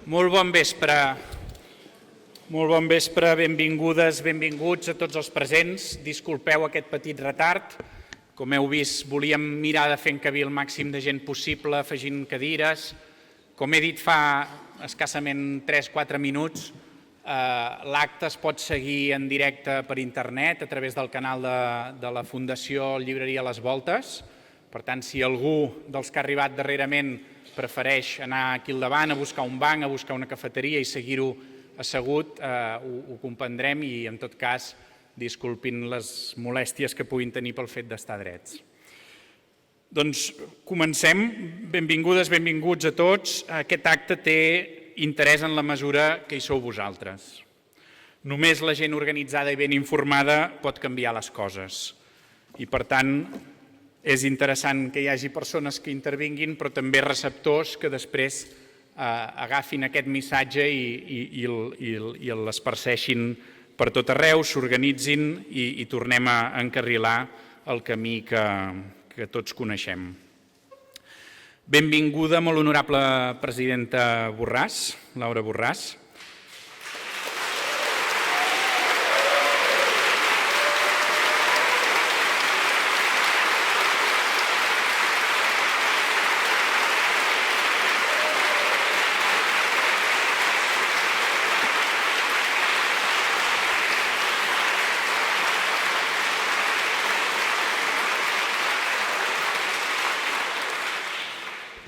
Molt bon vespre. Molt bon vespre, benvingudes, benvinguts a tots els presents. Disculpeu aquest petit retard. Com heu vist, volíem mirar de fer encabir el màxim de gent possible, afegint cadires. Com he dit fa escassament 3-4 minuts, l'acte es pot seguir en directe per internet a través del canal de la Fundació Llibreria Les Voltes. Per tant, si algú dels que ha arribat darrerament prefereix anar aquí al davant, a buscar un banc, a buscar una cafeteria i seguir-ho assegut, ho comprendrem i, en tot cas, disculpin les molèsties que puguin tenir pel fet d'estar drets. Doncs comencem. Benvingudes, benvinguts a tots. Aquest acte té interès en la mesura que hi sou vosaltres. Només la gent organitzada i ben informada pot canviar les coses. I, per tant, és interessant que hi hagi persones que intervinguin, però també receptors que després agafin aquest missatge i l'esparceixin per tot arreu, s'organitzin i tornem a encarrilar el camí que tots coneixem. Benvinguda, molt honorable presidenta Borràs, Laura Borràs.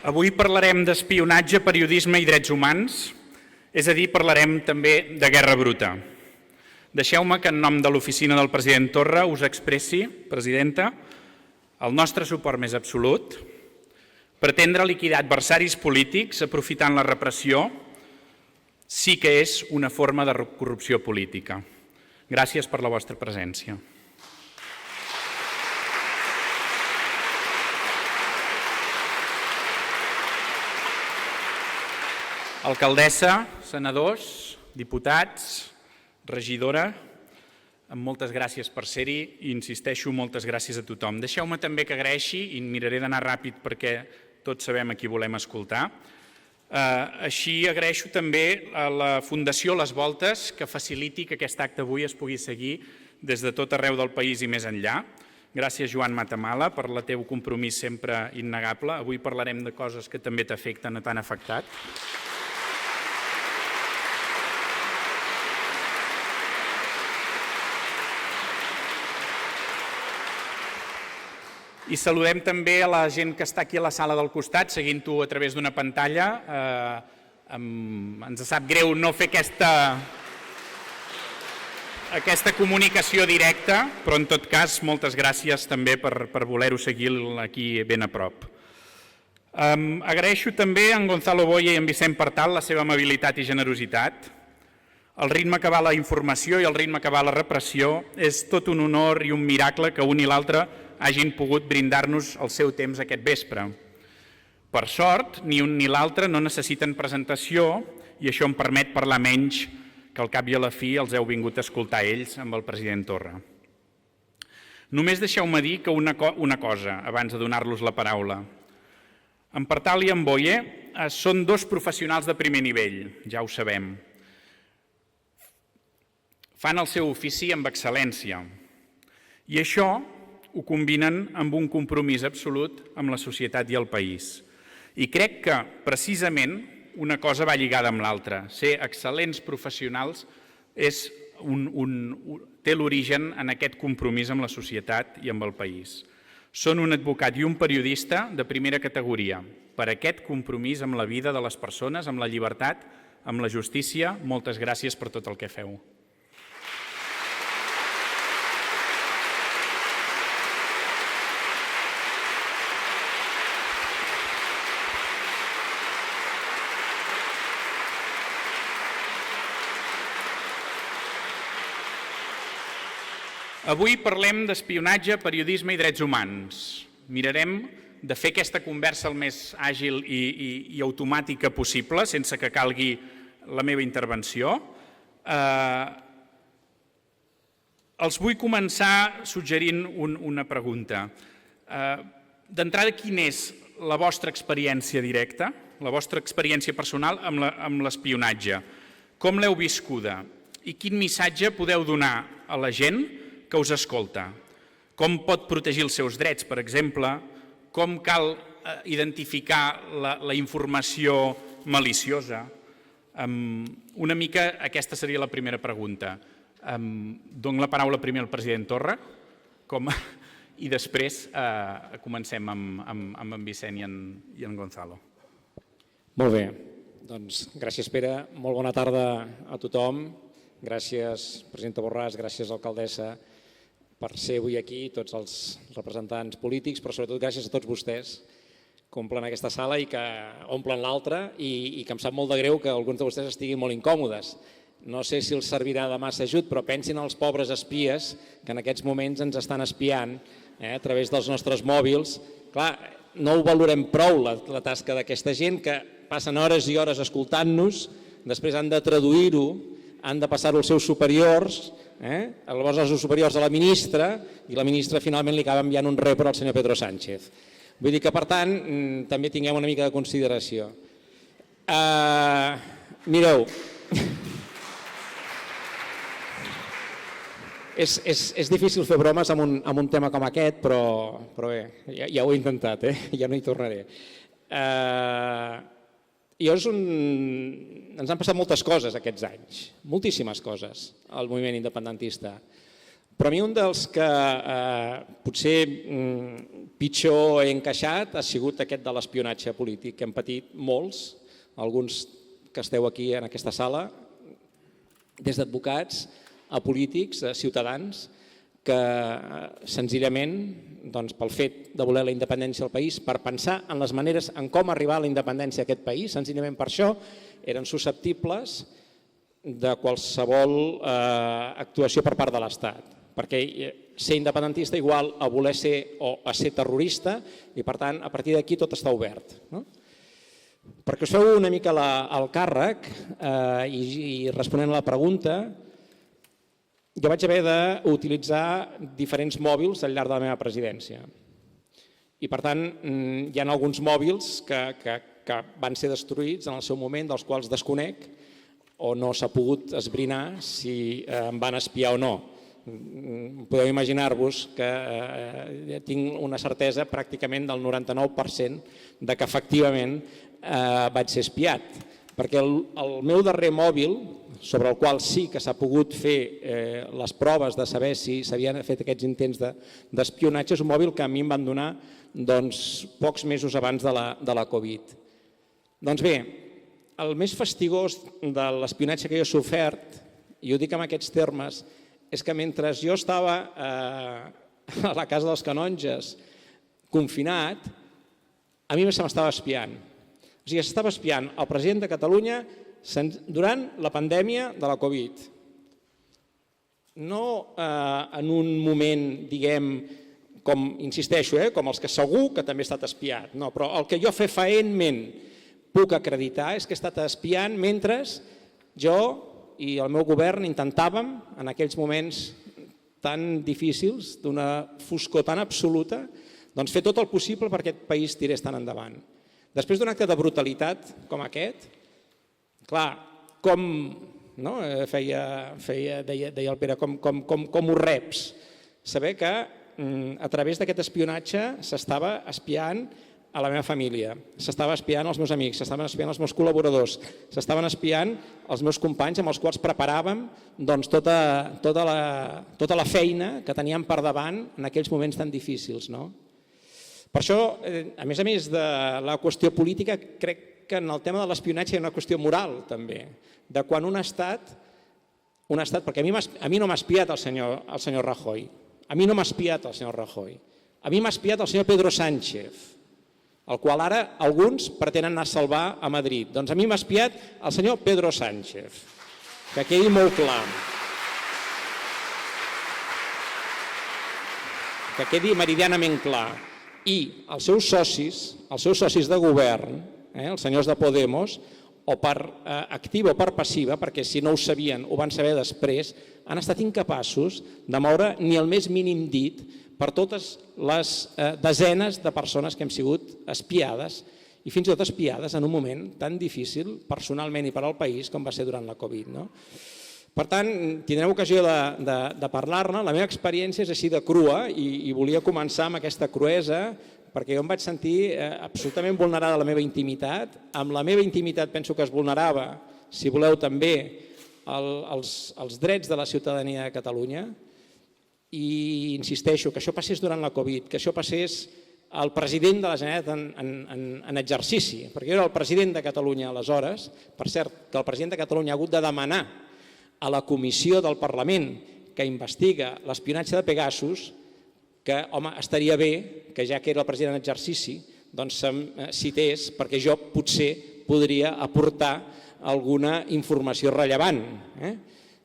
Avui parlarem d'espionatge, periodisme i drets humans, és a dir, parlarem també de guerra bruta. Deixeu-me que en nom de l'oficina del president Torra us expressi, presidenta, el nostre suport més absolut. Pretendre liquidar adversaris polítics aprofitant la repressió sí que és una forma de corrupció política. Gràcies per la vostra presència. Alcaldessa, senadors, diputats, regidora, moltes gràcies per ser-hi i, insisteixo, moltes gràcies a tothom. Deixeu-me també que agraeixi, i miraré d'anar ràpid perquè tots sabem a qui volem escoltar. Així agraeixo també a la Fundació Les Voltes que faciliti que aquest acte avui es pugui seguir des de tot arreu del país i més enllà. Gràcies, Joan Matamala, per el teu compromís sempre innegable. Avui parlarem de coses que també t'afecten, t'han afectat. I saludem també a la gent que està aquí a la sala del costat, seguint-ho a través d'una pantalla. Ens sap greu no fer aquesta comunicació directa, però en tot cas, moltes gràcies també per voler-ho seguir aquí ben a prop. Agraeixo també a en Gonzalo Boye i en Vicent Partal la seva amabilitat i generositat. El ritme que va la informació i el ritme que va la repressió és tot un honor i un miracle que un i l'altre hagin pogut brindar-nos el seu temps aquest vespre. Per sort, ni un ni l'altre no necessiten presentació i això em permet parlar menys que al cap i a la fi els heu vingut a escoltar ells amb el president Torra. Només deixeu-me dir que una cosa abans de donar-los la paraula. En Partal i en Boye són dos professionals de primer nivell, ja ho sabem. Fan el seu ofici amb excel·lència i això ho combinen amb un compromís absolut amb la societat i el país. I crec que, precisament, una cosa va lligada amb l'altra. Ser excel·lents professionals té l'origen en aquest compromís amb la societat i amb el país. Són un advocat i un periodista de primera categoria per aquest compromís amb la vida de les persones, amb la llibertat, amb la justícia. Moltes gràcies per tot el que feu. Avui parlem d'espionatge, periodisme i drets humans. Mirarem de fer aquesta conversa el més àgil i automàtica possible, sense que calgui la meva intervenció. Els vull començar suggerint una pregunta. D'entrada, quina és la vostra experiència directa, la vostra experiència personal amb l'espionatge? Com l'heu viscuda? I quin missatge podeu donar a la gent que us escolta? Com pot protegir els seus drets, per exemple? Com cal identificar la informació maliciosa? Una mica aquesta seria la primera pregunta. Dono la paraula primer al president Torra i després comencem amb en Vicent i en Gonzalo. Molt bé, doncs gràcies Pere, molt bona tarda a tothom. Gràcies presidenta Borràs, gràcies alcaldessa per ser avui aquí, tots els representants polítics, però sobretot gràcies a tots vostès que omplen aquesta sala i que omplen l'altra i que em sap molt de greu que alguns de vostès estiguin molt incòmodes. No sé si els servirà de massa ajut, però pensin als pobres espies que en aquests moments ens estan espiant a través dels nostres mòbils. Clar, no ho valorem prou, la tasca d'aquesta gent que passen hores i hores escoltant-nos, després han de traduir-ho, han de passar-ho als seus superiors, llavors als superiors de la ministra, i la ministra finalment li acaba enviant un report al senyor Pedro Sánchez. Vull dir que, per tant, també tinguem una mica de consideració. Mireu, és difícil fer bromes amb un tema com aquest, però bé, ja ho he intentat, ja no hi tornaré. Ens han passat moltes coses aquests anys, moltíssimes coses, al moviment independentista. Però a mi un dels que potser pitjor he encaixat ha sigut aquest de l'espionatge polític, que hem patit molts, alguns que esteu aquí en aquesta sala, des d'advocats a polítics, a ciutadans, que senzillament, pel fet de voler la independència del país, per pensar en les maneres en com arribar a la independència d'aquest país, senzillament per això eren susceptibles de qualsevol actuació per part de l'Estat. Perquè ser independentista igual a voler ser o a ser terrorista i, per tant, a partir d'aquí tot està obert. Perquè us feu una mica el càrrec i responent a la pregunta, jo vaig haver d'utilitzar diferents mòbils al llarg de la meva presidència. I, per tant, hi ha alguns mòbils que van ser destruïts en el seu moment, dels quals desconec, o no s'ha pogut esbrinar si em van espiar o no. Podeu imaginar-vos que tinc una certesa pràcticament del 99% de que efectivament vaig ser espiat. Perquè el meu darrer mòbil, sobre el qual sí que s'ha pogut fer les proves de saber si s'havien fet aquests intents d'espionatge, és un mòbil que a mi em van donar pocs mesos abans de la Covid. Doncs bé, el més fastigós de l'espionatge que jo he sofert, i ho dic en aquests termes, és que mentre jo estava a la casa dels canonges confinat, a mi se m'estava espiant. O sigui, s'estava espiant el president de Catalunya durant la pandèmia de la Covid. No en un moment, diguem, com insisteixo, com els que segur que també he estat espiat, no, però el que jo fefaentment puc acreditar és que he estat espiant mentre jo i el meu govern intentàvem, en aquells moments tan difícils, d'una foscor tan absoluta, fer tot el possible perquè aquest país tirés tan endavant. Després d'un acte de brutalitat com aquest, clar, com deia el Pere, com ho reps? Saber que a través d'aquest espionatge s'estava espiant a la meva família, s'estava espiant els meus amics, s'estaven espiant els meus col·laboradors, s'estaven espiant els meus companys amb els quals preparàvem tota la feina que teníem per davant en aquells moments tan difícils. Per això, a més de la qüestió política, crec que en el tema de l'espionatge hi ha una qüestió moral també, de quan un estat, perquè a mi no m'ha espiat el senyor Rajoy, a mi no m'ha espiat el senyor Rajoy, a mi m'ha espiat el senyor Pedro Sánchez, el qual ara alguns pretenen anar a salvar a Madrid. Doncs a mi m'ha espiat el senyor Pedro Sánchez, que quedi molt clar. Que quedi meridianament clar. I els seus socis de govern, els senyors de Podemos, o per activa o per passiva, perquè si no ho sabien ho van saber després, han estat incapaços de moure ni el més mínim dit per totes les desenes de persones que hem sigut espiades i fins i tot espiades en un moment tan difícil personalment i per al país com va ser durant la Covid. Per tant, tindrem ocasió de parlar-ne. La meva experiència és així de crua i volia començar amb aquesta cruesa perquè jo em vaig sentir absolutament vulnerada a la meva intimitat. Amb la meva intimitat penso que es vulnerava, si voleu també, els drets de la ciutadania de Catalunya i insisteixo que això passés durant la Covid, que això passés al president de la Generalitat en exercici, perquè jo era el president de Catalunya aleshores, per cert que el president de Catalunya ha hagut de demanar a la comissió del Parlament que investiga l'espionatge de Pegasus que, home, estaria bé que ja que era el president en exercici, doncs se'm cités perquè jo potser podria aportar alguna informació rellevant.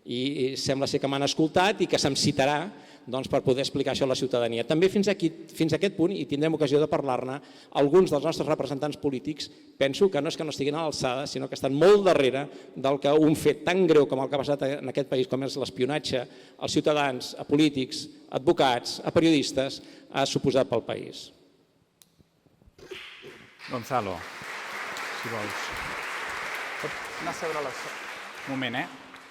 I sembla ser que m'han escoltat i que se'm citarà per poder explicar això a la ciutadania. També fins a aquest punt, i tindrem ocasió de parlar-ne, alguns dels nostres representants polítics penso que no és que no estiguin a l'alçada, sinó que estan molt darrere del que un fet tan greu com el que ha passat en aquest país, com és l'espionatge als ciutadans, a polítics, a advocats, a periodistes, ha suposat pel país. Gonzalo, si vols. Pots anar a seure a la... Un moment,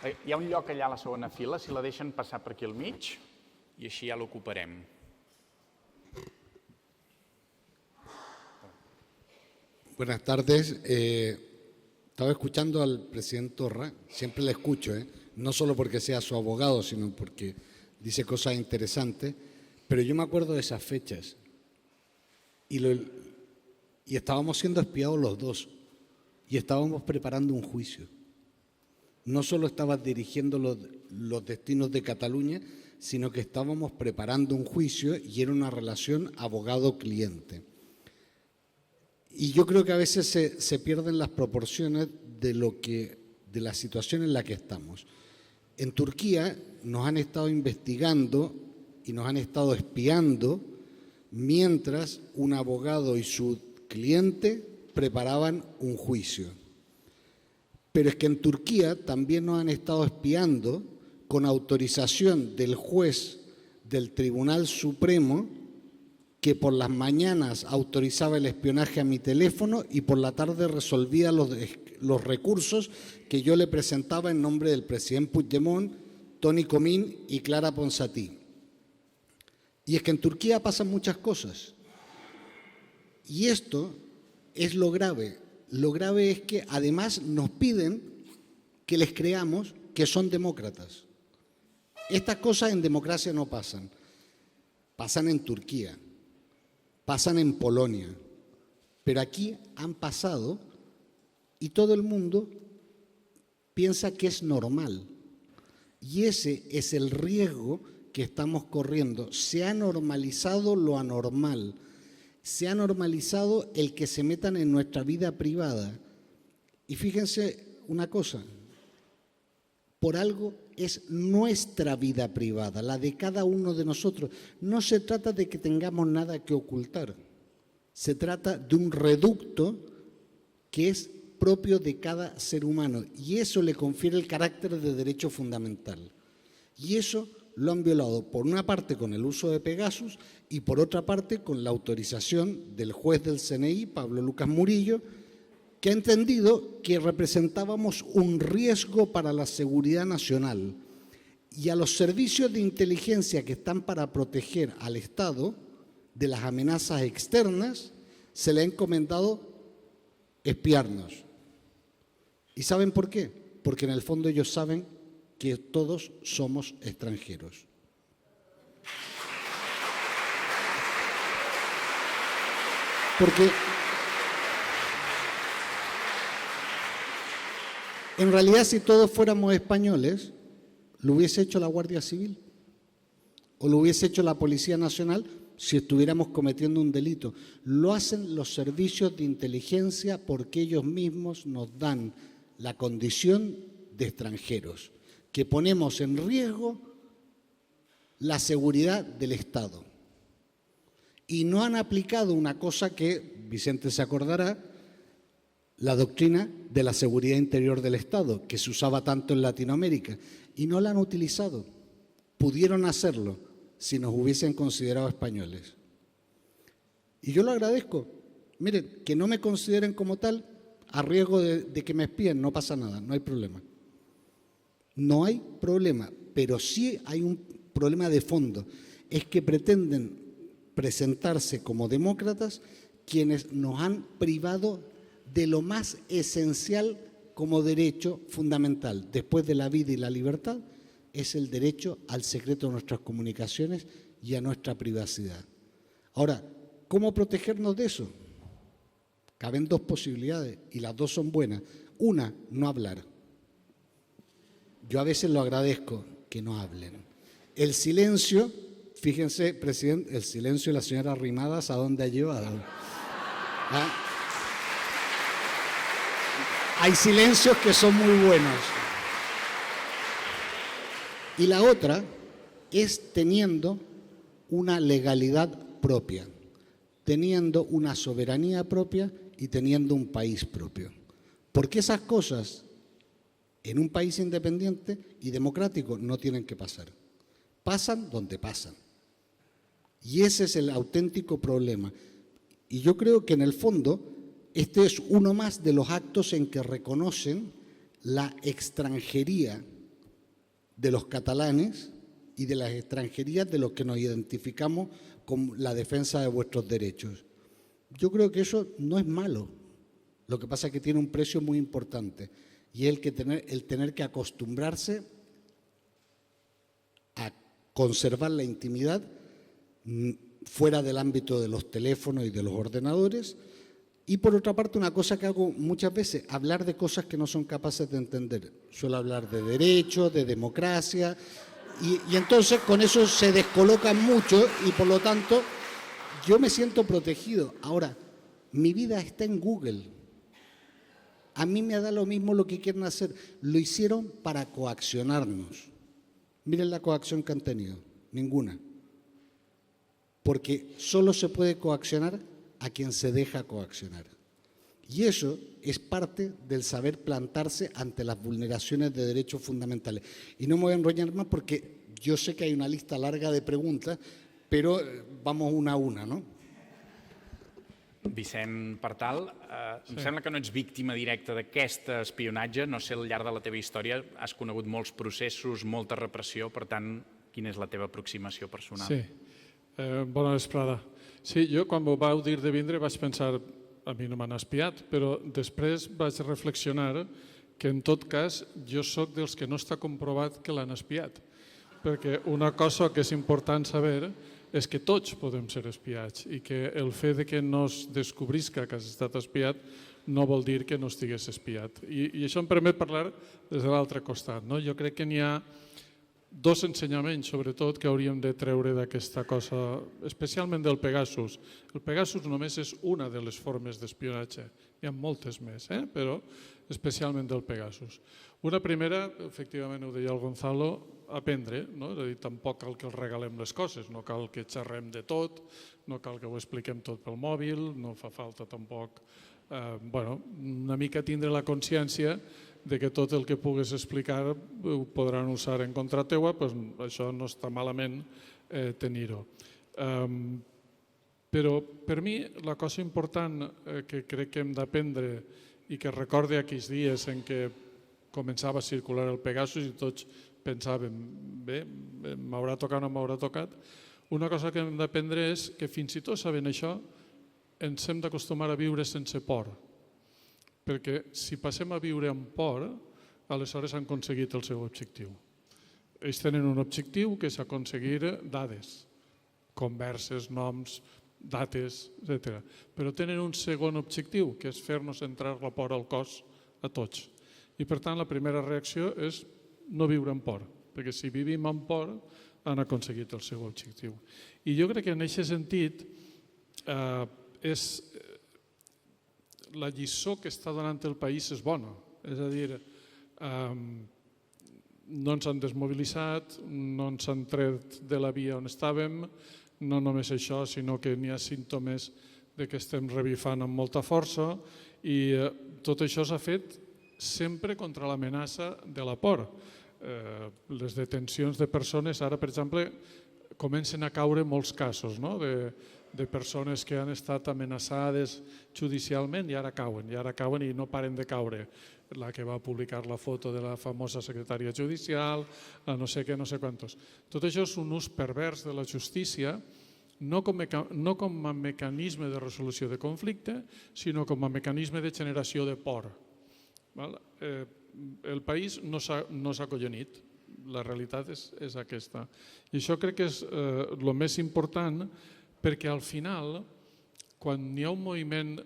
Hi ha un lloc allà a la segona fila, si la deixen passar per aquí al mig, i així ja l'ocuparem. Buenas tardes. Estaba escuchando al presidente Torra, siempre le escucho, no solo porque sea su abogado, sino porque dice cosas interesantes, pero yo me acuerdo de esas fechas y estábamos siendo espiados los dos y estábamos preparando un juicio. No solo estabas dirigiendo los destinos de Cataluña, sino que estábamos preparando un juicio y era una relación abogado-cliente. Y yo creo que a veces se pierden las proporciones de la situación en la que estamos. En Turquía nos han estado investigando y nos han estado espiando mientras un abogado y su cliente preparaban un juicio. Pero es que en Turquía también nos han estado espiando con autorización del juez del Tribunal Supremo que por las mañanas autorizaba el espionaje a mi teléfono y por la tarde resolvía los recursos que yo le presentaba en nombre del presidente Puigdemont, Toni Comín y Clara Ponsatí. Y es que en Turquía pasan muchas cosas. Y esto es lo grave. Lo grave es que además nos piden que les creamos que son demócratas. Estas cosas en democracia no pasan. Pasan en Turquía, pasan en Polonia, pero aquí han pasado y todo el mundo piensa que es normal. Y ese es el riesgo que estamos corriendo. Se ha normalizado lo anormal. Se ha normalizado el que se metan en nuestra vida privada. Y fíjense una cosa, por algo es nuestra vida privada, la de cada uno de nosotros. No se trata de que tengamos nada que ocultar, se trata de un reducto que es propio de cada ser humano y eso le confiere el carácter de derecho fundamental. Y eso lo han violado por una parte con el uso de Pegasus y por otra parte con la autorización del juez del CNI, Pablo Lucas Murillo, que ha entendido que representábamos un riesgo para la seguridad nacional y a los servicios de inteligencia que están para proteger al Estado de las amenazas externas se le ha encomendado espiarnos. ¿Y saben por qué? Porque en el fondo ellos saben que todos somos extranjeros. Porque en realidad si todos fuéramos españoles, lo hubiese hecho la Guardia Civil o lo hubiese hecho la Policía Nacional si estuviéramos cometiendo un delito. Lo hacen los servicios de inteligencia porque ellos mismos nos dan la condición de extranjeros, que ponemos en riesgo la seguridad del Estado. Y no han aplicado una cosa que, Vicente se acordará, la doctrina de la seguridad interior del Estado, que se usaba tanto en Latinoamérica, y no la han utilizado. Pudieron hacerlo si nos hubiesen considerado españoles. Y yo lo agradezco. Miren, que no me consideren como tal, a riesgo de que me espíen, no pasa nada, no hay problema. No hay problema, pero sí hay un problema de fondo. Es que pretenden presentarse como demócratas quienes nos han privado de lo más esencial como derecho fundamental, después de la vida y la libertad, es el derecho al secreto de nuestras comunicaciones y a nuestra privacidad. Ahora, ¿cómo protegernos de eso? Caben dos posibilidades y las dos son buenas. Una, no hablar. Yo a veces lo agradezco, que no hablen. El silencio, fíjense, presidente, el silencio de la señora Arrimadas, ¿a dónde ha llevado? ¿Ah? Hay silencios que son muy buenos. Y la otra es teniendo una legalidad propia, teniendo una soberanía propia y teniendo un país propio. Porque esas cosas en un país independiente y democrático no tienen que pasar. Pasan donde pasan. Y ese es el auténtico problema. Y yo creo que en el fondo este es uno más de los actos en que reconocen la extranjería de los catalanes y de las extranjerías de los que nos identificamos con la defensa de vuestros derechos. Yo creo que eso no es malo. Lo que pasa es que tiene un precio muy importante y es el tener que acostumbrarse a conservar la intimidad fuera del ámbito de los teléfonos y de los ordenadores. Y por otra parte, una cosa que hago muchas veces, hablar de cosas que no son capaces de entender. Suelo hablar de derecho, de democracia, y entonces con eso se descolocan mucho y por lo tanto yo me siento protegido. Ahora, mi vida está en Google. A mí me da lo mismo lo que quieren hacer. Lo hicieron para coaccionarnos. Miren la coacción que han tenido. Ninguna. Porque solo se puede coaccionar a quien se deja coaccionar. Y eso es parte del saber plantarse ante las vulneraciones de derechos fundamentales. Y no me voy a enrollar más porque yo sé que hay una lista larga de preguntas, però vamos una a una, no? Vicent Partal, em sembla que no ets víctima directa d'aquest espionatge. No sé, al llarg de la teva història has conegut molts processos, molta repressió. Per tant, quina és la teva aproximació personal? Sí, bona vesprada. Sí, jo quan m'ho vau dir de vindre vaig pensar, a mi no m'han espiat, però després vaig reflexionar que en tot cas jo sóc dels que no està comprovat que l'han espiat. Perquè una cosa que és important saber és que tots podem ser espiats i que el fet que no es descobrisca que has estat espiat no vol dir que no estigués espiat. I això em permet parlar des de l'altre costat. Jo crec que n'hi ha dos ensenyaments, sobretot, que hauríem de treure d'aquesta cosa, especialment del Pegasus. El Pegasus només és una de les formes d'espionatge. Hi ha moltes més, però especialment del Pegasus. Una primera, efectivament ho deia el Gonzalo, aprendre. És a dir, tampoc cal que els regalem les coses, no cal que xerrem de tot, no cal que ho expliquem tot pel mòbil, no fa falta tampoc una mica tindre la consciència de que tot el que pugues explicar ho podran usar en contra teua, doncs això no està malament tenir-ho. Però per mi la cosa important que crec que hem d'aprendre i que recorde aquells dies en què començava a circular el Pegasus i tots pensàvem, bé, m'haurà tocat o no m'haurà tocat, una cosa que hem d'aprendre és que fins i tot sabent això ens hem d'acostumar a viure sense por. Perquè si passem a viure amb por, aleshores han aconseguit el seu objectiu. Ells tenen un objectiu que és aconseguir dades, converses, noms, dates, etc. Però tenen un segon objectiu, que és fer-nos entrar la por al cos a tots. I per tant la primera reacció és no viure amb por, perquè si vivim amb por han aconseguit el seu objectiu. I jo crec que en aquest sentit la lliçó que està donant el país és bona. És a dir, no ens han desmobilitzat, no ens han tret de la via on estàvem, no només això, sinó que n'hi ha símptomes que estem revifant amb molta força i tot això s'ha fet sempre contra l'amenaça de la por. Les detencions de persones, ara per exemple, comencen a caure molts casos de persones que han estat amenaçades judicialment i ara cauen i no paren de caure. La que va publicar la foto de la famosa secretària judicial, no sé què, no sé quantos. Tot això és un ús pervers de la justícia, no com a mecanisme de resolució de conflicte, sinó com a mecanisme de generació de por. El país no s'ha acollonit, la realitat és aquesta. I això crec que és el més important, perquè al final, quan hi ha un moviment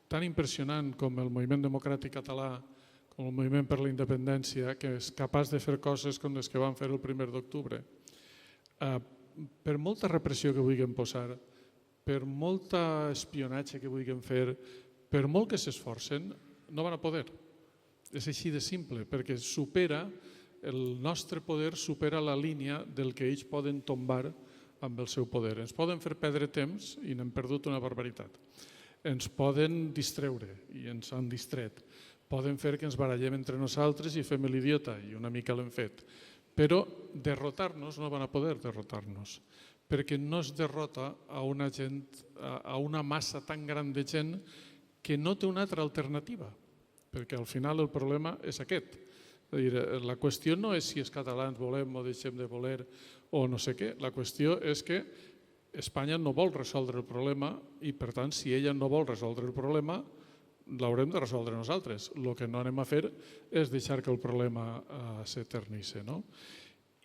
tan impressionant com el moviment democràtic català, com el moviment per la independència, que és capaç de fer coses com les que van fer el 1 d'octubre, per molta repressió que vulguin posar, per molt espionatge que vulguin fer, per molt que s'esforcen, no van a poder. És així de simple, perquè el nostre poder supera la línia del que ells poden tombar amb el seu poder. Ens poden fer perdre temps i n'hem perdut una barbaritat. Ens poden distreure i ens han distret. Poden fer que ens barallem entre nosaltres i fem l'idiota, i una mica l'hem fet. Però derrotar-nos no van a poder derrotar-nos, perquè no es derrota a una massa tan gran de gent que no té una altra alternativa, perquè al final el problema és aquest. La qüestió no és si els catalans volem o deixem de voler o no sé què, la qüestió és que Espanya no vol resoldre el problema i, per tant, si ella no vol resoldre el problema, l'haurem de resoldre nosaltres. El que no anem a fer és deixar que el problema s'eternitzi.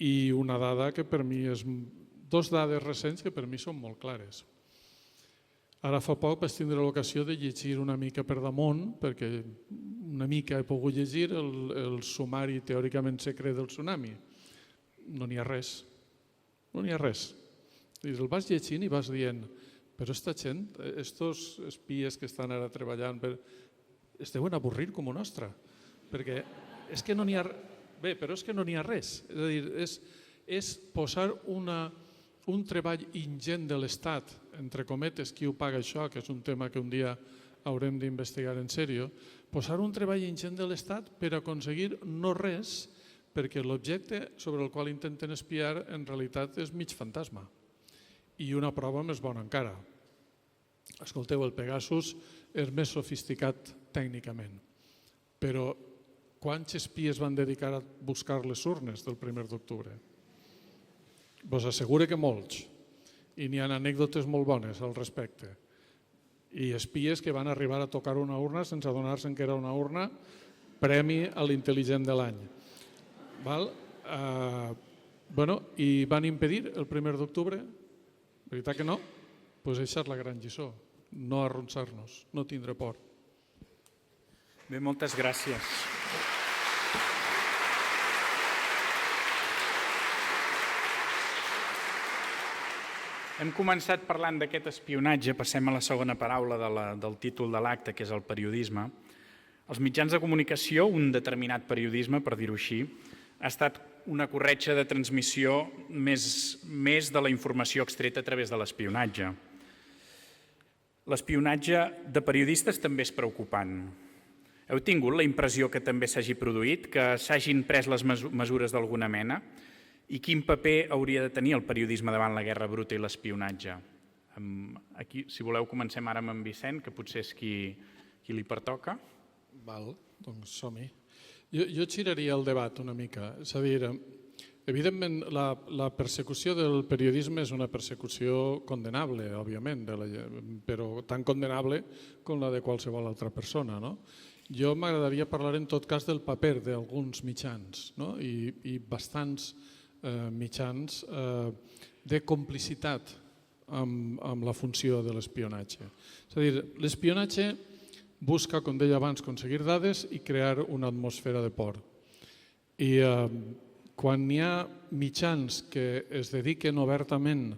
I una dada que per mi és... Dos dades recents que per mi són molt clares. Ara fa poc vaig tindre l'ocasió de llegir una mica per damunt, perquè una mica he pogut llegir el sumari teòricament secret del tsunami. No n'hi ha res. No n'hi ha res. El vas llegint i vas dient, però esta gent, estos espies que estan ara treballant, es deuen avorrir com una ostra, perquè és que no n'hi ha... Bé, però és que no n'hi ha res. És a dir, és posar un treball ingent de l'Estat, entre cometes, qui ho paga això, que és un tema que un dia haurem d'investigar en sèrio, posar un treball ingent de l'Estat per aconseguir no res, perquè l'objecte sobre el qual intenten espiar en realitat és mig fantasma. I una prova més bona encara. Escolteu, el Pegasus és més sofisticat tècnicament, però quants espies van dedicar a buscar les urnes del 1 d'octubre? Vos asseguro que molts, i n'hi ha anècdotes molt bones al respecte. I espies que van arribar a tocar una urna sense adonar-se que era una urna, premi a l'intel·ligent de l'any. I van impedir el 1 d'octubre? Veritat que no? Doncs això és la gran lliçó, no arronsar-nos, no tindre por. Bé, moltes gràcies. Hem començat parlant d'aquest espionatge, passem a la segona paraula del títol de l'acte, que és el periodisme. Els mitjans de comunicació, un determinat periodisme, per dir-ho així, ha estat una corretja de transmissió més de la informació extreta a través de l'espionatge. L'espionatge de periodistes també és preocupant. Heu tingut la impressió que també s'hagi produït, que s'hagin pres les mesures d'alguna mena? I quin paper hauria de tenir el periodisme davant la guerra bruta i l'espionatge? Aquí, si voleu, comencem ara amb en Vicent, que potser és qui li pertoca. Val, doncs som-hi. Jo giraria el debat una mica. És a dir, evidentment, la persecució del periodisme és una persecució condenable, òbviament, però tan condenable com la de qualsevol altra persona. Jo m'agradaria parlar en tot cas del paper d'alguns mitjans i bastants mitjans de complicitat amb la funció de l'espionatge. És a dir, l'espionatge busca, com deia abans, aconseguir dades i crear una atmosfera de por. I quan hi ha mitjans que es dediquen obertament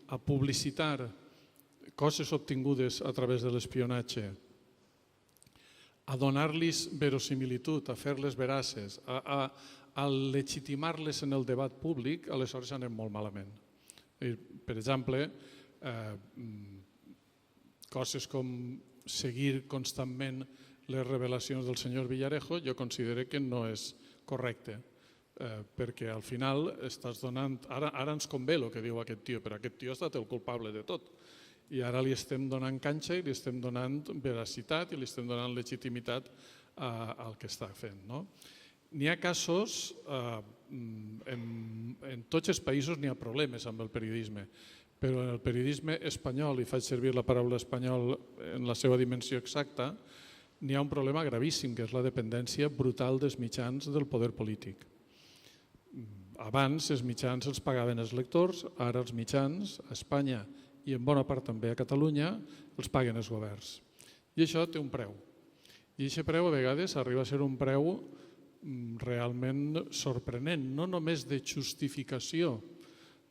a publicitar coses obtingudes a través de l'espionatge, a donar-los verosimilitud, a fer-les veraces, a legitimar-les en el debat públic, aleshores anem molt malament. Per exemple, coses com seguir constantment les revelacions del senyor Villarejo, jo considero que no és correcte, perquè al final estàs donant... Ara ens convé el que diu aquest tio, però aquest tio ha estat el culpable de tot. I ara li estem donant canxa i li estem donant veracitat i li estem donant legitimitat al que està fent. N'hi ha casos, en tots els països n'hi ha problemes amb el periodisme, però en el periodisme espanyol, i faig servir la paraula espanyol en la seva dimensió exacta, n'hi ha un problema gravíssim, que és la dependència brutal dels mitjans del poder polític. Abans els mitjans els pagaven els lectors, ara els mitjans a Espanya i en bona part també a Catalunya els paguen els governs. I això té un preu. I aquest preu a vegades arriba a ser un preu realment sorprenent, no només de justificació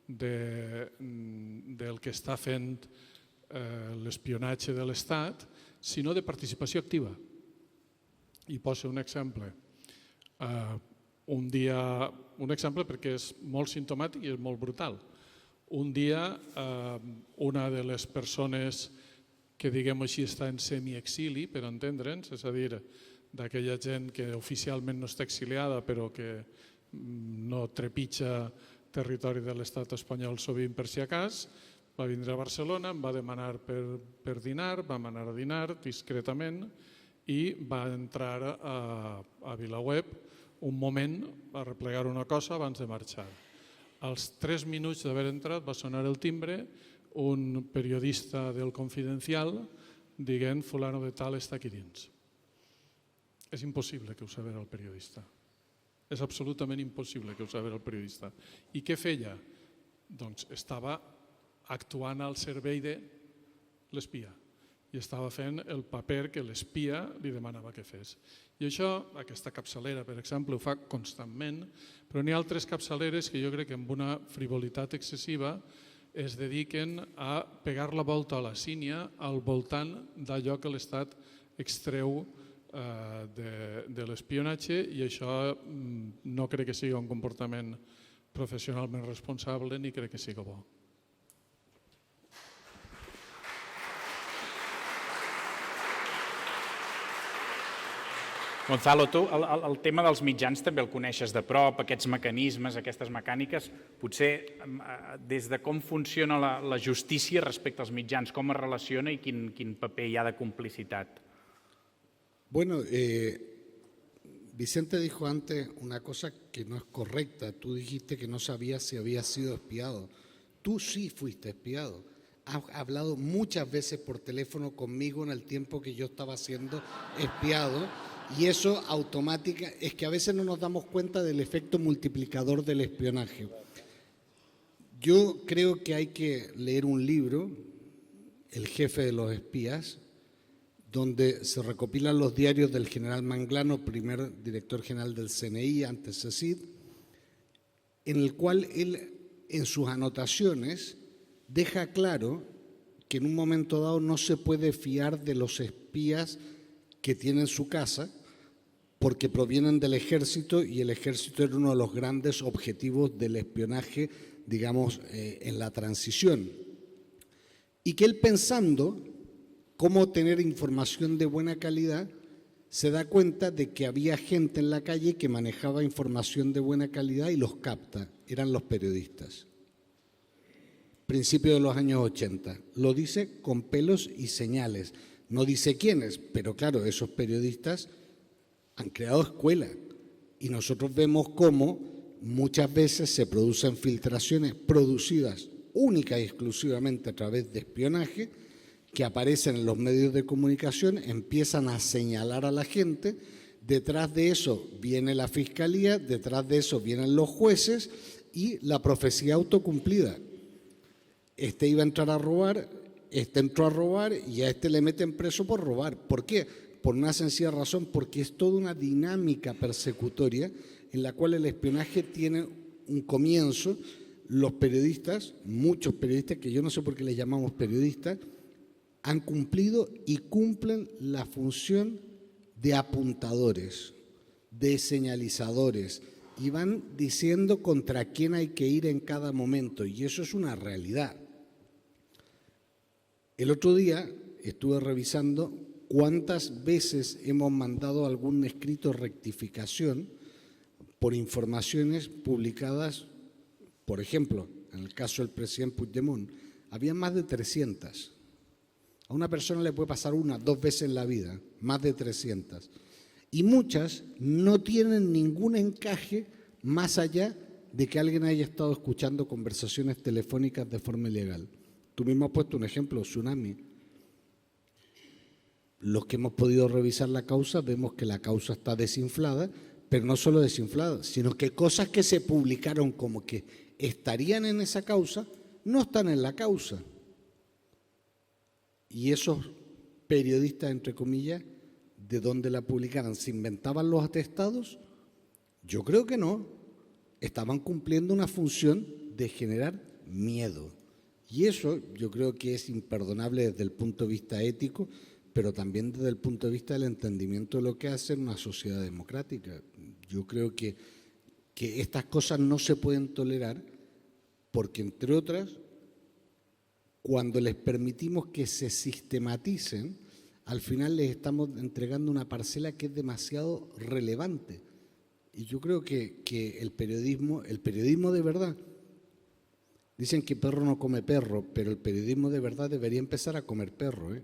del que està fent l'espionatge de l'Estat, sinó de participació activa. I poso un exemple. Un exemple perquè és molt simptomàtic i és molt brutal. Un dia, una de les persones que, diguem-ho així, està en semiexili, per entendre'ns, és a dir, d'aquella gent que oficialment no està exiliada però que no trepitja territori de l'estat espanyol sovint per si acas, va vindre a Barcelona, em va demanar per dinar, vam anar a dinar discretament i va entrar a VilaWeb un moment a replegar una cosa abans de marxar. Als 3 minuts d'haver entrat va sonar el timbre, un periodista del Confidencial dient fulano de tal està aquí dins. És impossible que ho sabera el periodista. És absolutament impossible que ho sabera el periodista. I què feia? Doncs estava actuant al servei de l'espia i estava fent el paper que l'espia li demanava que fes. I això, aquesta capçalera, per exemple, ho fa constantment, però n'hi ha altres capçaleres que jo crec que amb una frivolitat excessiva es dediquen a pegar la volta a la sínia al voltant d'allò que l'Estat extreu de l'espionatge, i això no crec que sigui un comportament professionalment responsable ni crec que sigui bo. Gonzalo, tu el tema dels mitjans també el coneixes de prop, aquests mecanismes, aquestes mecàniques, potser des de com funciona la justícia respecte als mitjans, com es relaciona i quin paper hi ha de complicitat. Bueno, Vicente dijo antes una cosa que no es correcta. Tú dijiste que no sabías si había sido espiado. Tú sí fuiste espiado. Has hablado muchas veces por teléfono conmigo en el tiempo que yo estaba siendo espiado, y eso automática es que a veces no nos damos cuenta del efecto multiplicador del espionaje. Yo creo que hay que leer un libro, El jefe de los espías, donde se recopilan los diarios del general Manglano, primer director general del CNI, antes CECID, en el cual él, en sus anotaciones, deja claro que en un momento dado no se puede fiar de los espías que tiene en su casa, porque provienen del ejército, y el ejército era uno de los grandes objetivos del espionaje, digamos, en la transición. Y que él, pensando cómo tener información de buena calidad, se da cuenta de que había gente en la calle que manejaba información de buena calidad y los capta, eran los periodistas. Principio de los años 80. Lo dice con pelos y señales. No dice quiénes, pero claro, esos periodistas han creado escuelas, y nosotros vemos cómo muchas veces se producen filtraciones producidas única y exclusivamente a través de espionaje, que aparecen en los medios de comunicación, empiezan a señalar a la gente, detrás de eso viene la fiscalía, detrás de eso vienen los jueces y la profecía autocumplida. Este iba a entrar a robar, este entró a robar y a este le meten preso por robar. ¿Por qué? Por una sencilla razón, porque es toda una dinámica persecutoria en la cual el espionaje tiene un comienzo. Los periodistas, muchos periodistas, que yo no sé por qué les llamamos periodistas, han cumplido y cumplen la función de apuntadores, de señalizadores, y van diciendo contra quién hay que ir en cada momento, y eso es una realidad. El otro día estuve revisando ¿cuántas veces hemos mandado algún escrito de rectificación por informaciones publicadas? Por ejemplo, en el caso del presidente Puigdemont, había más de 300. A una persona le puede pasar 1, 2 veces en la vida, más de 300. Y muchas no tienen ningún encaje más allá de que alguien haya estado escuchando conversaciones telefónicas de forma ilegal. Tú mismo has puesto un ejemplo, Tsunami. Los que hemos podido revisar la causa vemos que la causa está desinflada, pero no solo desinflada, sino que cosas que se publicaron como que estarían en esa causa, no están en la causa. Y esos periodistas, entre comillas, ¿de dónde la publicaran? ¿Se inventaban los atestados? Yo creo que no. Estaban cumpliendo una función de generar miedo. Y eso yo creo que es imperdonable desde el punto de vista ético, pero también desde el punto de vista del entendimiento de lo que hace una sociedad democrática. Yo creo que estas cosas no se pueden tolerar porque, entre otras, cuando les permitimos que se sistematicen, al final les estamos entregando una parcela que es demasiado relevante. Y yo creo que el periodismo de verdad, dicen que perro no come perro, pero el periodismo de verdad debería empezar a comer perro, ¿eh?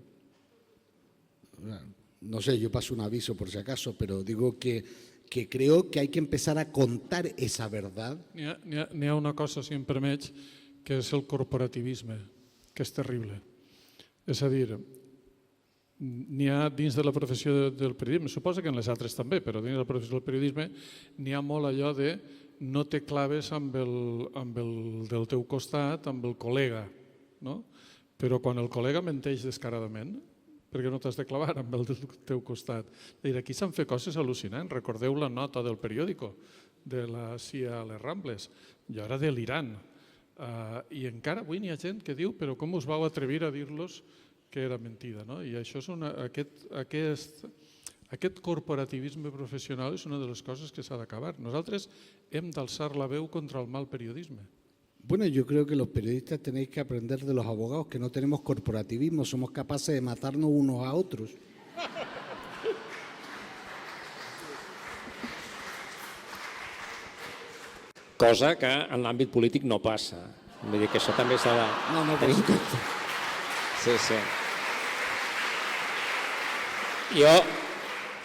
No sé, yo paso un aviso por si acaso, pero digo que creo que hay que empezar a contar esa verdad. N'hi ha una cosa, si em permets, que és el corporativisme, que és terrible. És a dir, n'hi ha dins de la professió del periodisme, suposa que en les altres també, però dins de la professió del periodisme n'hi ha molt allò de no te claves amb el del teu costat, amb el col·lega, no? Però quan el col·lega menteix descaradament, perquè no t'has de clavar amb el del teu costat. Aquí s'han fet coses al·lucinants. Recordeu la nota del periòdico de la CIA a les Rambles. Jo era delirant. I encara avui n'hi ha gent que diu però com us vau atrevir a dir-los que era mentida. I això és aquest corporativisme professional és una de les coses que s'ha d'acabar. Nosaltres hem d'alçar la veu contra el mal periodisme. Bueno, yo creo que los periodistas tenéis que aprender de los abogados que no tenemos corporativismo, somos capaces de matarnos unos a otros. Cosa que en l'àmbit polític no passa. Vull dir que això també s'ha de tenir en compte. Sí.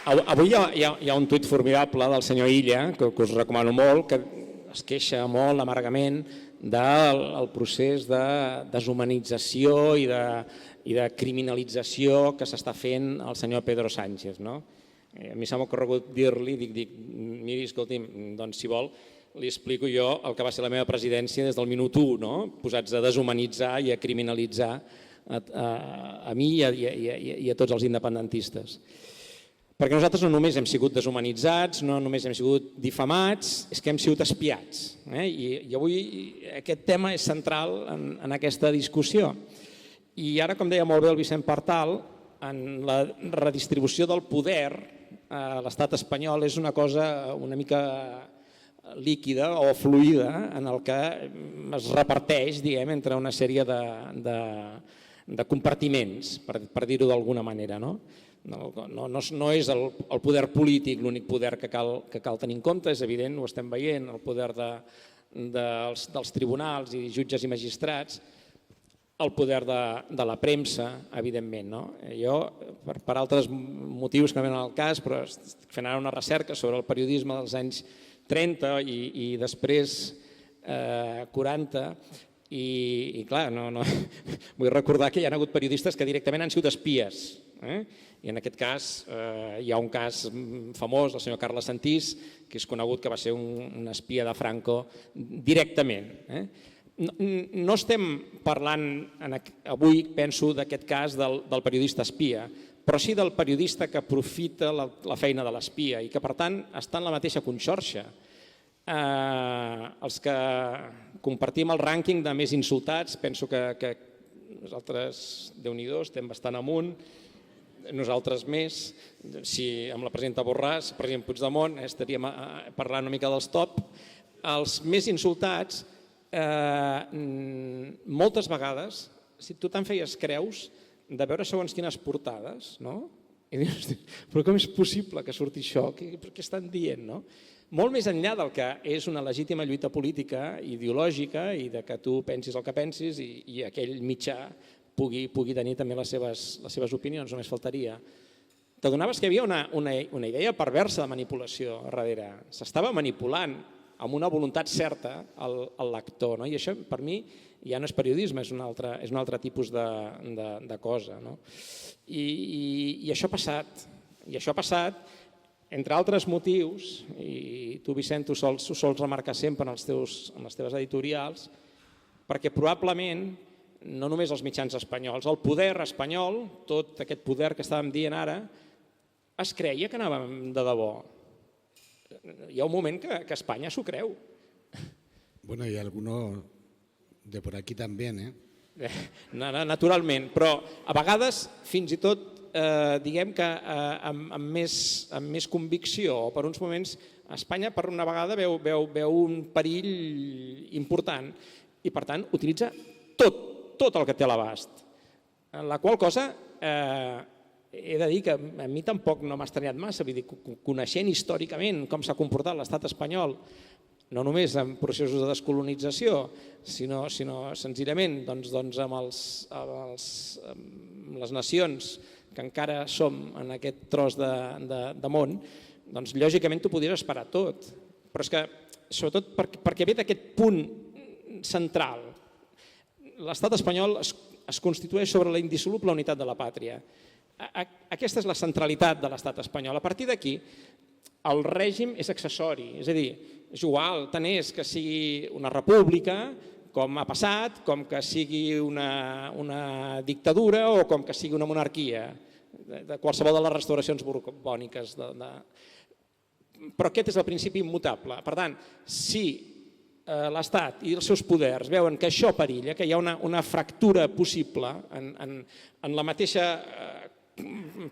Avui hi ha un tuit formidable del senyor Illa, que us recomano molt, que es queixa molt amargament del procés de deshumanització i de criminalització que s'està fent al senyor Pedro Sánchez. A mi s'ha ocorregut dir-li, miri, escolti'm, doncs si vol li explico jo el que va ser la meva presidència des del minut 1, posats a deshumanitzar i a criminalitzar a mi i a tots els independentistes. Perquè nosaltres no només hem sigut deshumanitzats, no només hem sigut difamats, és que hem sigut espiats. I avui aquest tema és central en aquesta discussió. I ara, com deia molt bé el Vicent Partal, en la redistribució del poder a l'estat espanyol és una cosa una mica líquida o fluida en el que es reparteix entre una sèrie de compartiments, per dir-ho d'alguna manera. No és el poder polític l'únic poder que cal tenir en compte, és evident, ho estem veient, el poder dels tribunals i jutges i magistrats, el poder de la premsa, evidentment. Jo, per altres motius que no venen al cas, però fent ara una recerca sobre el periodisme dels anys 30 i després 40, i clar, vull recordar que hi ha hagut periodistes que directament han sigut espies. I en aquest cas hi ha un cas famós, el senyor Carles Santís, que és conegut que va ser un espia de Franco directament. No estem parlant avui, penso, d'aquest cas del periodista espia, però sí del periodista que aprofita la feina de l'espia i que, per tant, està en la mateixa conxorxa. Els que compartim el rànquing de més insultats, penso que nosaltres, Déu-n'hi-do, estem bastant amunt, nosaltres més. Si amb la presidenta Borràs, el president Puigdemont, estaríem parlant una mica dels top. Els més insultats, moltes vegades, si tu te'n feies creus de veure segons quines portades, I dius, però com és possible que surti això? Què estan dient, no? Molt més enllà del que és una legítima lluita política, ideològica, i de que tu pensis el que pensis i aquell mitjà pugui tenir també les seves opinions, només faltaria. T'adonaves que hi havia una idea perversa de manipulació a darrere. S'estava manipulant amb una voluntat certa el lector, no? I això per mi ja no és periodisme, és un altre tipus de cosa. No? I això ha passat. I això ha passat, entre altres motius, i tu, Vicent, ho sols remarcar sempre en les teves editorials, perquè probablement no només els mitjans espanyols, el poder espanyol, tot aquest poder que estàvem dient ara, es creia que anàvem de debò. Hi ha un moment que Espanya s'ho creu. Bueno, y algunos de por aquí también, ¿eh? Naturalment, però a vegades fins i tot diguem que amb més convicció, o per uns moments Espanya per una vegada veu un perill important i per tant utilitza tot el que té a l'abast. La qual cosa he de dir que a mi tampoc no m'ha estranyat massa, vull dir, coneixent històricament com s'ha comportat l'estat espanyol, no només en processos de descolonització, sinó senzillament amb les nacions que encara som en aquest tros de món, doncs lògicament t'ho podries esperar tot. Però és que, sobretot perquè ve d'aquest punt central, l'estat espanyol es constitueix sobre la indissoluble unitat de la pàtria. Aquesta és la centralitat de l'estat espanyol. A partir d'aquí, el règim és accessori, és a dir, és igual, tant és que sigui una república, com ha passat, com que sigui una dictadura o com que sigui una monarquia, de qualsevol de les restauracions borbòniques. Però aquest és el principi immutable. Per tant, si l'Estat i els seus poders veuen que això perilla, que hi ha una fractura possible en la mateixa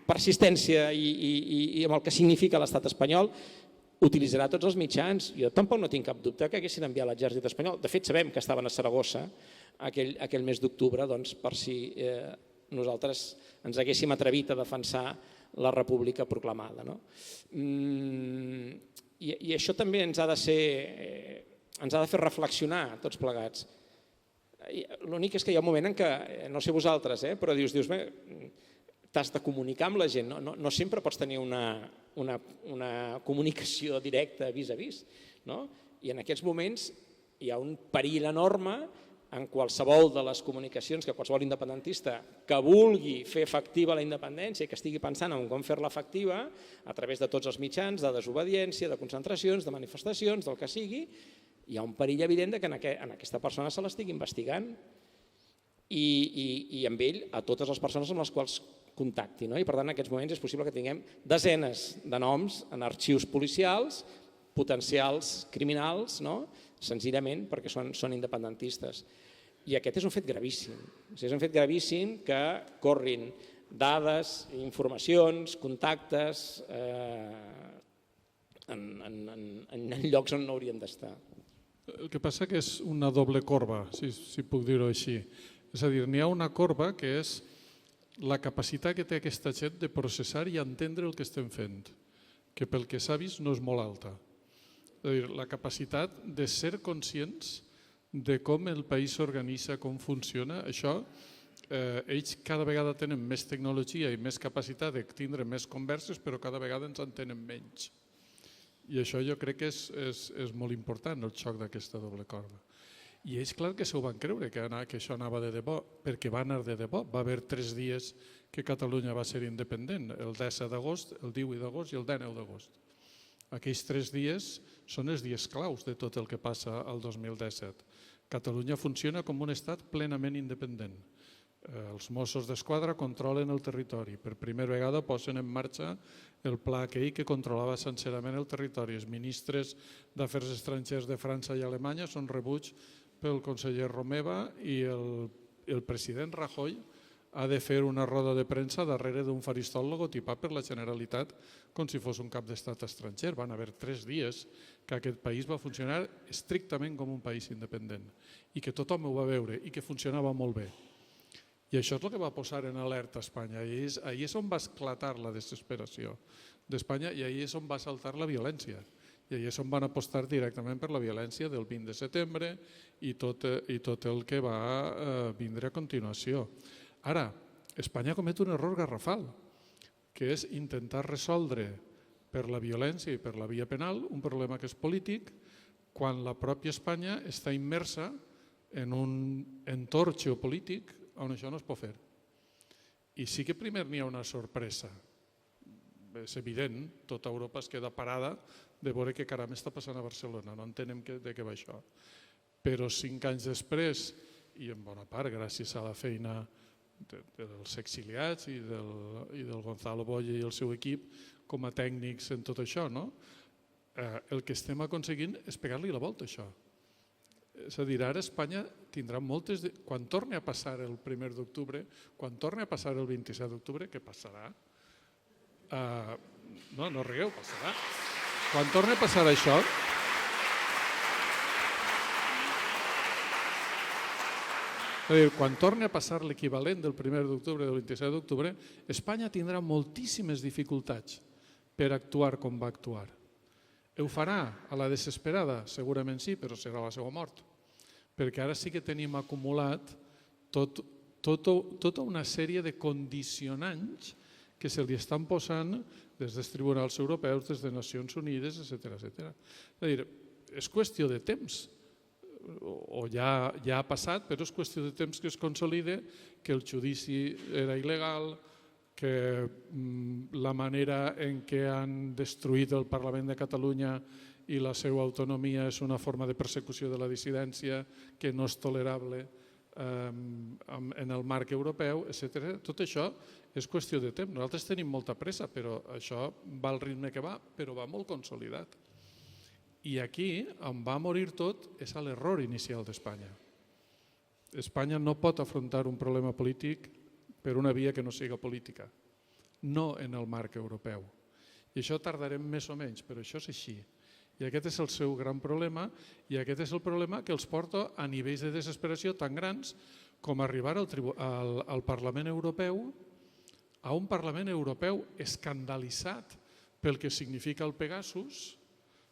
persistència i amb el que significa l'estat espanyol, utilitzarà tots els mitjans. Jo tampoc no tinc cap dubte que haguessin enviat l'exèrcit espanyol. De fet, sabem que estaven a Saragossa aquell mes d'octubre per si nosaltres ens haguéssim atrevit a defensar la república proclamada. I això també ens ha de fer reflexionar tots plegats. L'únic és que hi ha un moment en què, no sé vosaltres, però dius, t'has de comunicar amb la gent, no sempre pots tenir una comunicació directa vis a vis. I en aquests moments hi ha un perill enorme en qualsevol de les comunicacions que qualsevol independentista que vulgui fer efectiva la independència i que estigui pensant en com fer-la efectiva a través de tots els mitjans, de desobediència, de concentracions, de manifestacions, del que sigui, hi ha un perill evident que en aquesta persona se l'estigui investigant i amb ell a totes les persones amb les quals contacti. I per tant en aquests moments és possible que tinguem desenes de noms en arxius policials, potencials criminals, senzillament perquè són independentistes. I aquest és un fet gravíssim. És un fet gravíssim que corrin dades, informacions, contactes en llocs on no haurien d'estar. El que passa que és una doble corba, si puc dir-ho així. És a dir, n'hi ha una corba que és la capacitat que té aquesta gent de processar i entendre el que estem fent, que pel que s'ha vist no és molt alta. És a dir, la capacitat de ser conscients de com el país s'organitza, com funciona, això, ells cada vegada tenen més tecnologia i més capacitat de tindre més converses, però cada vegada ens en tenen menys. I això jo crec que és molt important, el xoc d'aquesta doble corba. I ells, clar que s'ho van creure, que això anava de debò, perquè va anar de debò. Va haver 3 dies que Catalunya va ser independent, el 17 d'agost, el 18 d'agost i el 19 d'agost. Aquells 3 dies són els dies claus de tot el que passa al 2017. Catalunya funciona com un estat plenament independent. Els Mossos d'Esquadra controlen el territori. Per primera vegada posen en marxa el pla aquell que controlava sencerament el territori. Els ministres d'Afers Estrangers de França i Alemanya són rebuts pel conseller Romeva i el president Rajoy ha de fer una roda de premsa darrere d'un faristol logotipat per la Generalitat com si fos un cap d'estat estranger. Van haver 3 dies que aquest país va funcionar estrictament com un país independent i que tothom ho va veure i que funcionava molt bé. I això és el que va posar en alerta Espanya. I ahir és on va esclatar la desesperació d'Espanya i ahir és on va saltar la violència. I ahir és on van apostar directament per la violència del 20 de setembre i tot el que va vindre a continuació. Ara, Espanya comet un error garrafal, que és intentar resoldre per la violència i per la via penal un problema que és polític, quan la pròpia Espanya està immersa en un entorn geopolític on això no es pot fer. I sí que primer n'hi ha una sorpresa. És evident, tota Europa es queda parada de veure què caram està passant a Barcelona, no entenem de què va això. Però 5 anys després, i en bona part gràcies a la feina dels exiliats i del Gonzalo Boye i el seu equip com a tècnics en tot això, el que estem aconseguint és pegar-li la volta a això. És a dir, ara Espanya tindrà moltes... Quan torni a passar el 1 d'octubre, quan torni a passar el 27 d'octubre, què passarà? No rigueu, passarà. Quan torni a passar això... És a dir, quan torni a passar l'equivalent del 1 d'octubre i del 27 d'octubre, Espanya tindrà moltíssimes dificultats per actuar com va actuar. Ho farà a la desesperada? Segurament sí, però serà la seva mort. Perquè ara sí que tenim acumulat tota una sèrie de condicionants que se li estan posant des dels tribunals europeus, des de Nacions Unides, etc. És a dir, és qüestió de temps, o ja ha passat, però és qüestió de temps que es consolide que el judici era il·legal, que la manera en què han destruït el Parlament de Catalunya i la seva autonomia és una forma de persecució de la dissidència que no és tolerable en el marc europeu, etc. Tot això és qüestió de temps. Nosaltres tenim molta pressa, però això va al ritme que va, però va molt consolidat. I aquí, on va morir tot, és a l'error inicial d'Espanya. Espanya no pot afrontar un problema polític per una via que no siga política, no en el marc europeu. I això tardarem més o menys, però això és així. I aquest és el seu gran problema i aquest és el problema que els porta a nivells de desesperació tan grans com arribar al Parlament Europeu, a un Parlament Europeu escandalitzat pel que significa el Pegasus,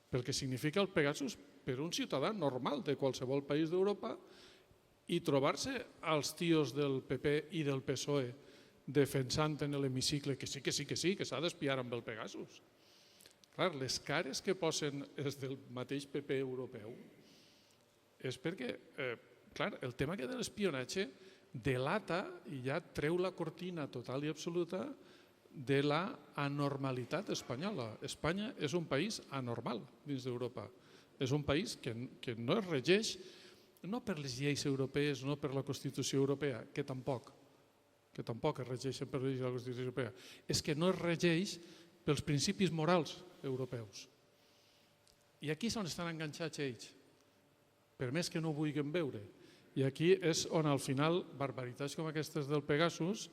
per un ciutadà normal de qualsevol país d'Europa i trobar-se als tios del PP i del PSOE defensant en l'hemicicle que sí, que s'ha d'espiar amb el Pegasus. Clar, les cares que posen és del mateix PP europeu és perquè, clar, el tema de l'espionatge delata i ja treu la cortina total i absoluta de la anormalitat espanyola. Espanya és un país anormal dins d'Europa. És un país que no es regeix no per les lleis europees, no per la Constitució europea, que tampoc es regeixen per la Constitució europea, és que no es regeix pels principis morals europeus. I aquí és on estan enganxats ells, per més que no ho vulguin veure. I aquí és on al final barbaritats com aquestes del Pegasus,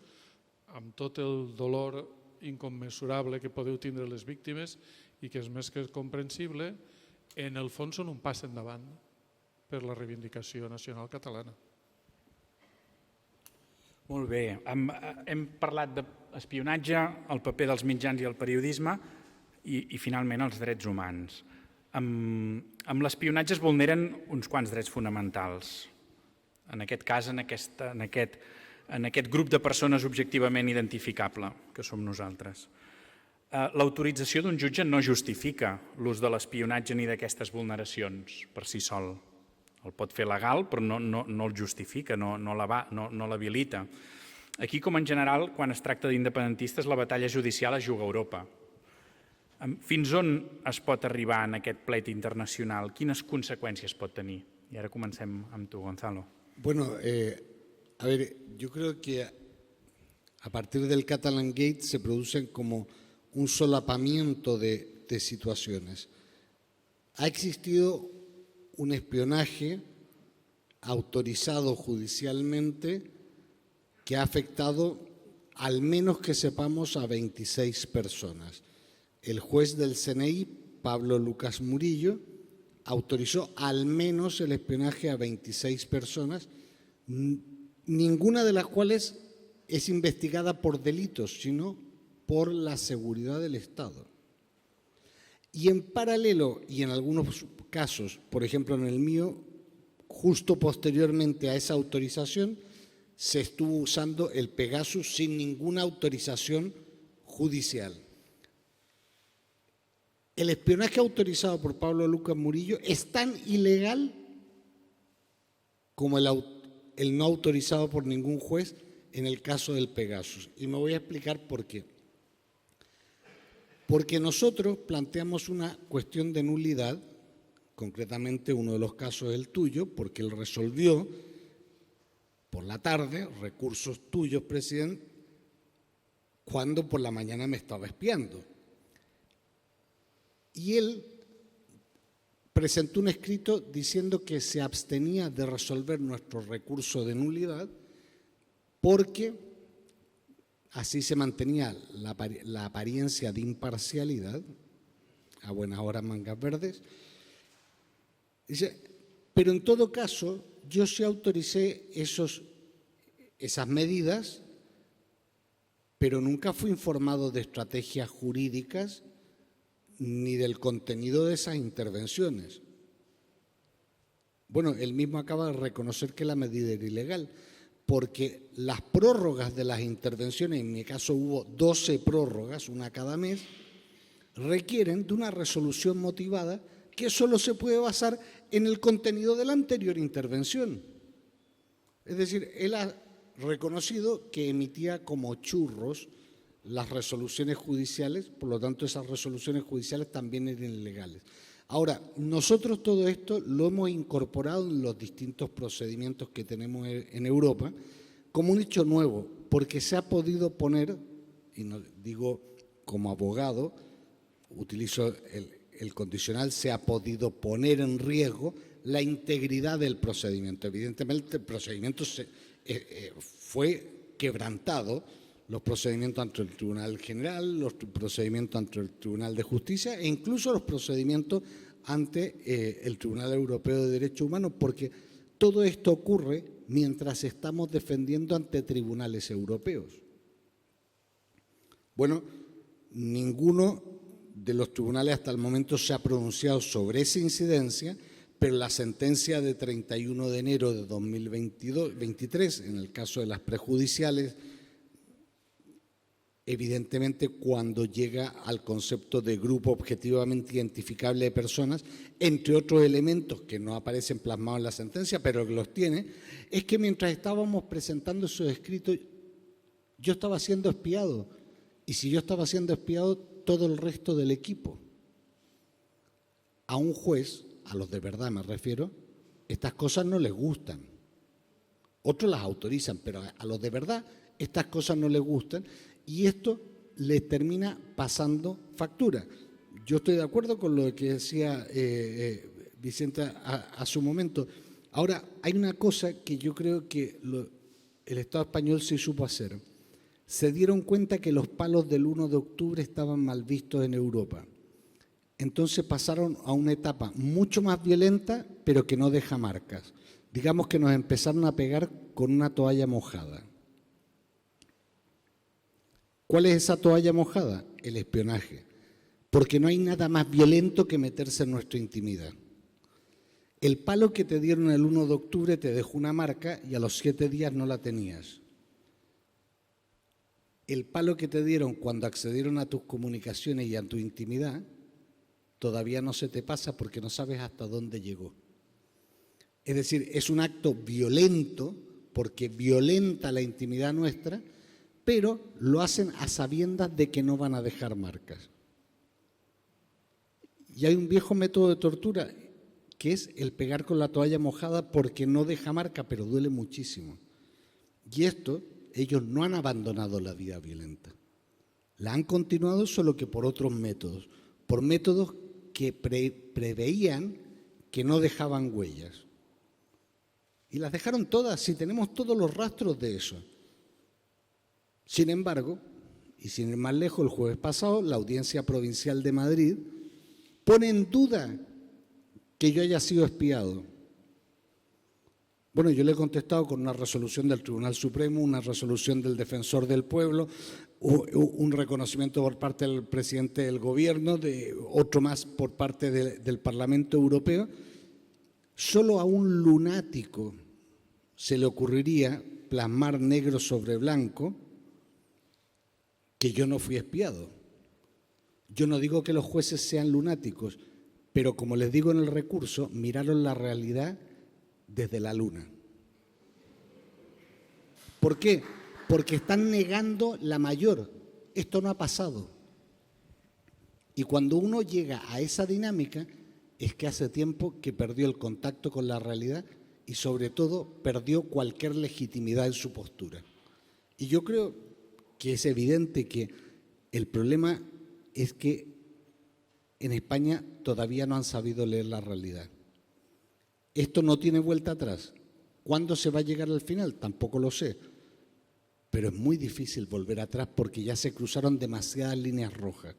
amb tot el dolor incommensurable que podeu tindre les víctimes i que és més que comprensible, en el fons són un pas endavant per la reivindicació nacional catalana. Molt bé. Hem parlat d'espionatge, el paper dels mitjans i el periodisme i finalment els drets humans. Amb l'espionatge es vulneren uns quants drets fonamentals. En aquest cas, en aquest grup de persones objectivament identificable, que som nosaltres. L'autorització d'un jutge no justifica l'ús de l'espionatge ni d'aquestes vulneracions per si sol. El pot fer legal, però no el justifica, no l'habilita. Aquí, com en general, quan es tracta d'independentistes, la batalla judicial es juga a Europa. Fins on es pot arribar en aquest plet internacional? Quines conseqüències pot tenir? I ara comencem amb tu, Gonzalo. Bueno, a ver, yo creo que a partir del Catalan Gate se producen como un solapamiento de situaciones. Ha existido un espionaje autorizado judicialmente que ha afectado, al menos que sepamos, a 26 personas. El juez del CNI, Pablo Lucas Murillo, autorizó al menos el espionaje a 26 personas. ninguna de las cuales es investigada por delitos, sino por la seguridad del Estado. Y en paralelo, y en algunos casos, por ejemplo en el mío, justo posteriormente a esa autorización, se estuvo usando el Pegasus sin ninguna autorización judicial. El espionaje autorizado por Pablo Lucas Murillo es tan ilegal como el no autorizado por ningún juez en el caso del Pegasus. Y me voy a explicar por qué. Porque nosotros planteamos una cuestión de nulidad, concretamente uno de los casos es el tuyo, porque él resolvió por la tarde, recursos tuyos, presidente, cuando por la mañana me estaba espiando. Y él presentó un escrito diciendo que se abstenía de resolver nuestro recurso de nulidad porque así se mantenía la apariencia de imparcialidad, a buenas horas mangas verdes. Dice, pero en todo caso, yo sí autoricé esas medidas, pero nunca fui informado de estrategias jurídicas ni del contenido de esas intervenciones. Bueno, él mismo acaba de reconocer que la medida era ilegal, porque las prórrogas de las intervenciones, en mi caso hubo 12 prórrogas, una cada mes, requieren de una resolución motivada que solo se puede basar en el contenido de la anterior intervención. Es decir, él ha reconocido que emitía como churros las resoluciones judiciales, por lo tanto esas resoluciones judiciales también eran ilegales. Ahora, nosotros todo esto lo hemos incorporado en los distintos procedimientos que tenemos en Europa como un hecho nuevo, porque se ha podido poner, y no digo como abogado, utilizo el condicional, se ha podido poner en riesgo la integridad del procedimiento. Evidentemente el procedimiento fue quebrantado, los procedimientos ante el Tribunal General, los procedimientos ante el Tribunal de Justicia e incluso los procedimientos ante el Tribunal Europeo de Derechos Humanos, porque todo esto ocurre mientras estamos defendiendo ante tribunales europeos. Bueno, ninguno de los tribunales hasta el momento se ha pronunciado sobre esa incidencia, pero la sentencia de 31 de enero de 2023, en el caso de las prejudiciales, evidentemente cuando llega al concepto de grupo objetivamente identificable de personas, entre otros elementos que no aparecen plasmados en la sentencia, pero que los tiene, es que mientras estábamos presentando esos escritos, yo estaba siendo espiado. Y si yo estaba siendo espiado, todo el resto del equipo. A un juez, a los de verdad me refiero, estas cosas no les gustan. Otros las autorizan, pero a los de verdad estas cosas no les gustan. Y esto les termina pasando factura. Yo estoy de acuerdo con lo que decía Vicente a su momento. Ahora, hay una cosa que yo creo que el Estado español sí supo hacer. Se dieron cuenta que los palos del 1 de octubre estaban mal vistos en Europa. Entonces pasaron a una etapa mucho más violenta, pero que no deja marcas. Digamos que nos empezaron a pegar con una toalla mojada. ¿Cuál es esa toalla mojada? El espionaje. Porque no hay nada más violento que meterse en nuestra intimidad. El palo que te dieron el 1 de octubre te dejó una marca y a los 7 días no la tenías. El palo que te dieron cuando accedieron a tus comunicaciones y a tu intimidad todavía no se te pasa porque no sabes hasta dónde llegó. Es decir, es un acto violento porque violenta la intimidad nuestra, pero lo hacen a sabiendas de que no van a dejar marcas. Y hay un viejo método de tortura que es el pegar con la toalla mojada porque no deja marca, pero duele muchísimo. Y esto, ellos no han abandonado la vía violenta. La han continuado solo que por otros métodos, por métodos que preveían que no dejaban huellas. Y las dejaron todas, si tenemos todos los rastros de eso. Sin embargo, y sin ir más lejos, el jueves pasado, la Audiencia Provincial de Madrid pone en duda que yo haya sido espiado. Bueno, yo le he contestado con una resolución del Tribunal Supremo, una resolución del Defensor del Pueblo, un reconocimiento por parte del presidente del Gobierno, otro más por parte del Parlamento Europeo. Solo a un lunático se le ocurriría plasmar negro sobre blanco que yo no fui espiado. Yo no digo que los jueces sean lunáticos, pero como les digo en el recurso, miraron la realidad desde la luna. ¿Por qué? Porque están negando la mayor. Esto no ha pasado. Y cuando uno llega a esa dinámica, es que hace tiempo que perdió el contacto con la realidad y sobre todo perdió cualquier legitimidad en su postura. Y yo creo que es evidente que el problema es que en España todavía no han sabido leer la realidad. Esto no tiene vuelta atrás. ¿Cuándo se va a llegar al final? Tampoco lo sé. Pero es muy difícil volver atrás porque ya se cruzaron demasiadas líneas rojas.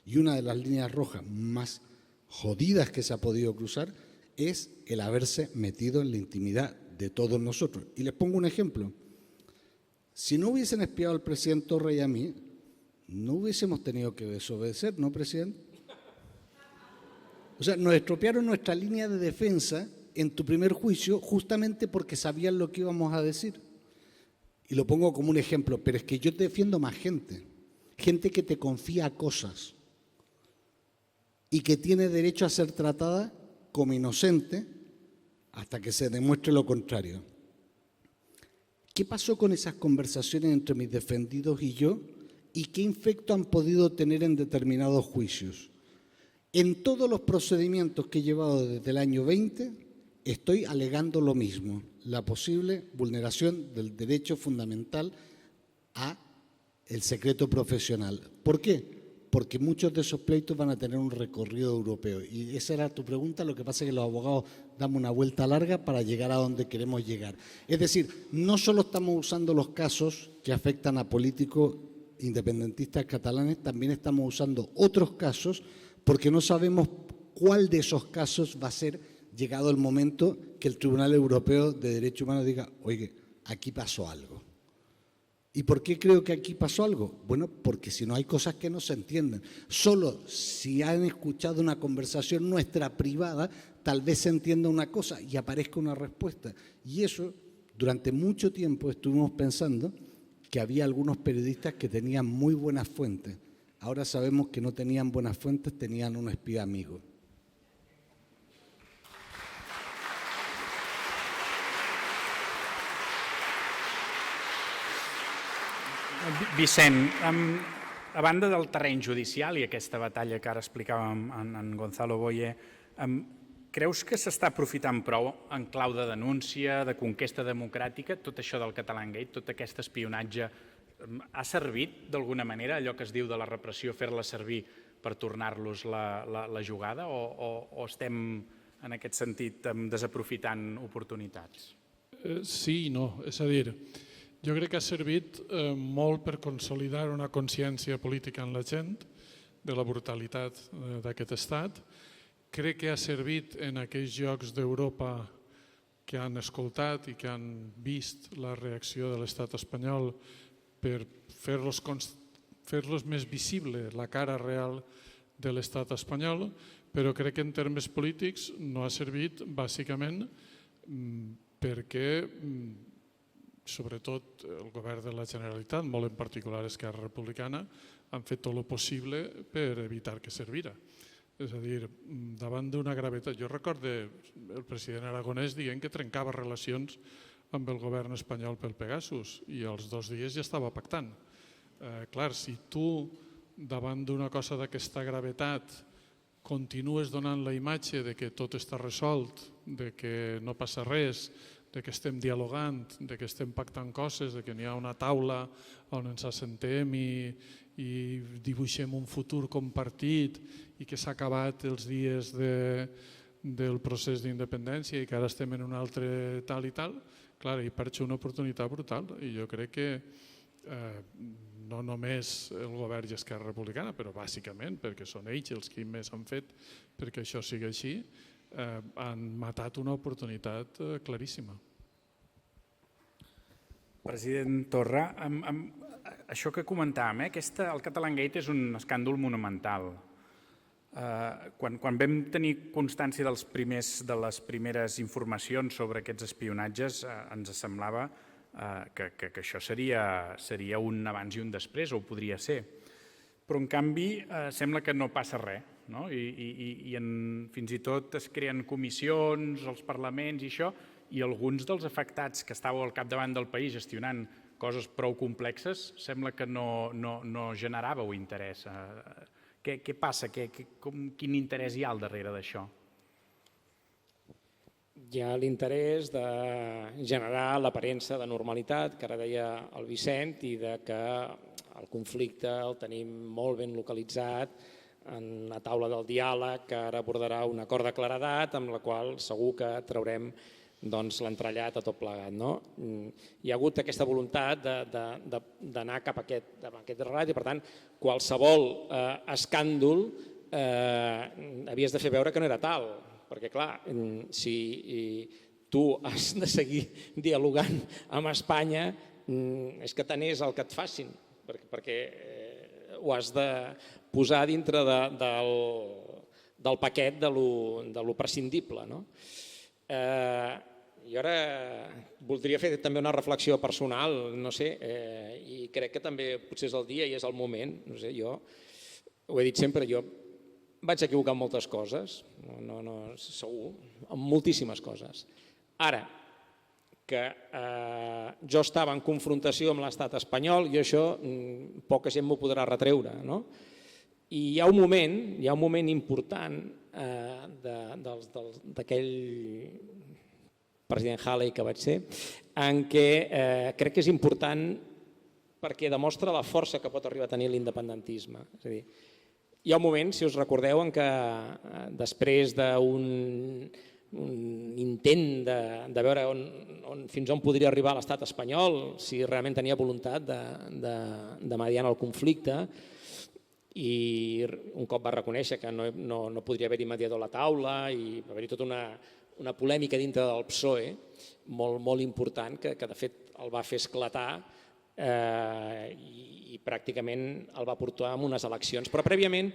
Y una de las líneas rojas más jodidas que se ha podido cruzar es el haberse metido en la intimidad de todos nosotros. Y les pongo un ejemplo. Si no hubiesen espiado al presidente Torra y a mí, no hubiésemos tenido que desobedecer, ¿no, presidente? O sea, nos estropearon nuestra línea de defensa en tu primer juicio justamente porque sabían lo que íbamos a decir. Y lo pongo como un ejemplo, pero es que yo te defiendo más gente. Gente que te confía cosas y que tiene derecho a ser tratada como inocente hasta que se demuestre lo contrario. ¿Qué pasó con esas conversaciones entre mis defendidos y yo? ¿Y qué efecto han podido tener en determinados juicios? En todos los procedimientos que he llevado desde el año 20, estoy alegando lo mismo, la posible vulneración del derecho fundamental a el secreto profesional. ¿Por qué? Porque muchos de esos pleitos van a tener un recorrido europeo. Y esa era tu pregunta, lo que pasa es que los abogados damos una vuelta larga para llegar a donde queremos llegar. Es decir, no solo estamos usando los casos que afectan a políticos independentistas catalanes, también estamos usando otros casos porque no sabemos cuál de esos casos va a ser llegado el momento que el Tribunal Europeo de Derechos Humanos diga, oye, aquí pasó algo. ¿Y por qué creo que aquí pasó algo? Bueno, porque si no hay cosas que no se entienden. Solo si han escuchado una conversación nuestra privada, tal vez se entienda una cosa y aparezca una respuesta. Y eso, durante mucho tiempo estuvimos pensando que había algunos periodistas que tenían muy buenas fuentes. Ahora sabemos que no tenían buenas fuentes, tenían un espía amigo. Vicent, a banda del terreny judicial i aquesta batalla que ara explicàvem en Gonzalo Boye, creus que s'està aprofitant prou en clau de denúncia, de conquesta democràtica, tot això del Catalangate, tot aquest espionatge, ha servit d'alguna manera allò que es diu de la repressió, fer-la servir per tornar-los la jugada o estem en aquest sentit desaprofitant oportunitats? Sí i no, és a dir, jo crec que ha servit molt per consolidar una consciència política en la gent de la brutalitat d'aquest estat. Crec que ha servit en aquells llocs d'Europa que han escoltat i que han vist la reacció de l'estat espanyol per fer-los més visible la cara real de l'estat espanyol, però crec que en termes polítics no ha servit bàsicament perquè sobretot el govern de la Generalitat, molt en particular Esquerra Republicana, han fet tot el possible per evitar que servira. És a dir, davant d'una gravetat... Jo recordo el president Aragonès dient que trencava relacions amb el govern espanyol pel Pegasus i als 2 dies ja estava pactant. Clar, si tu, davant d'una cosa d'aquesta gravetat, continues donant la imatge de que tot està resolt, de que no passa res, de que estem dialogant, de que estem pactant coses, de que n'hi ha una taula on ens assentem i dibuixem un futur compartit i que s'ha acabat els dies del procés d'independència i que ara estem en un altre tal i tal, clar, hi perds una oportunitat brutal i jo crec que no només el govern i Esquerra Republicana, però bàsicament perquè són ells els que més han fet perquè això sigui així, han matat una oportunitat claríssima. President Torra, això que comentàvem, el Catalangate és un escàndol monumental. Quan vam tenir constància de les primeres informacions sobre aquests espionatges, ens semblava que això seria un abans i un després, o ho podria ser. Però, en canvi, sembla que no passa res, no? I fins i tot es creen comissions als parlaments i això, i alguns dels afectats que estàveu al capdavant del país gestionant coses prou complexes sembla que no generàveu interès. Què passa? Quin interès hi ha al darrere d'això? Hi ha l'interès de generar l'aparença de normalitat, que ara deia el Vicent, i de que el conflicte el tenim molt ben localitzat en la taula del diàleg, que ara abordarà un acord de claredat, amb la qual segur que traurem l'entrellat a tot plegat. Hi ha hagut aquesta voluntat d'anar cap a aquest relat i, per tant, qualsevol escàndol havies de fer veure que no era tal, perquè, clar, si tu has de seguir dialogant amb Espanya, és que tant és el que et facin, perquè ho has de posar dintre del paquet de lo prescindible. I ara voldria fer també una reflexió personal, no sé, i crec que també potser és el dia i és el moment, no sé, jo ho he dit sempre, jo vaig equivocar en moltes coses, segur, en moltíssimes coses. Ara, que jo estava en confrontació amb l'estat espanyol i això poca gent m'ho podrà retreure, no? I hi ha un moment important d'aquell president Halley que vaig ser, en què crec que és important perquè demostra la força que pot arribar a tenir l'independentisme. És a dir, hi ha un moment, si us recordeu, en què després d'un intent de veure fins on podria arribar l'estat espanyol, si realment tenia voluntat de mediar en el conflicte, i un cop va reconèixer que no podria haver-hi mediador a la taula i va haver-hi tota una polèmica dintre del PSOE molt important que de fet el va fer esclatar i pràcticament el va portar a unes eleccions. Però prèviament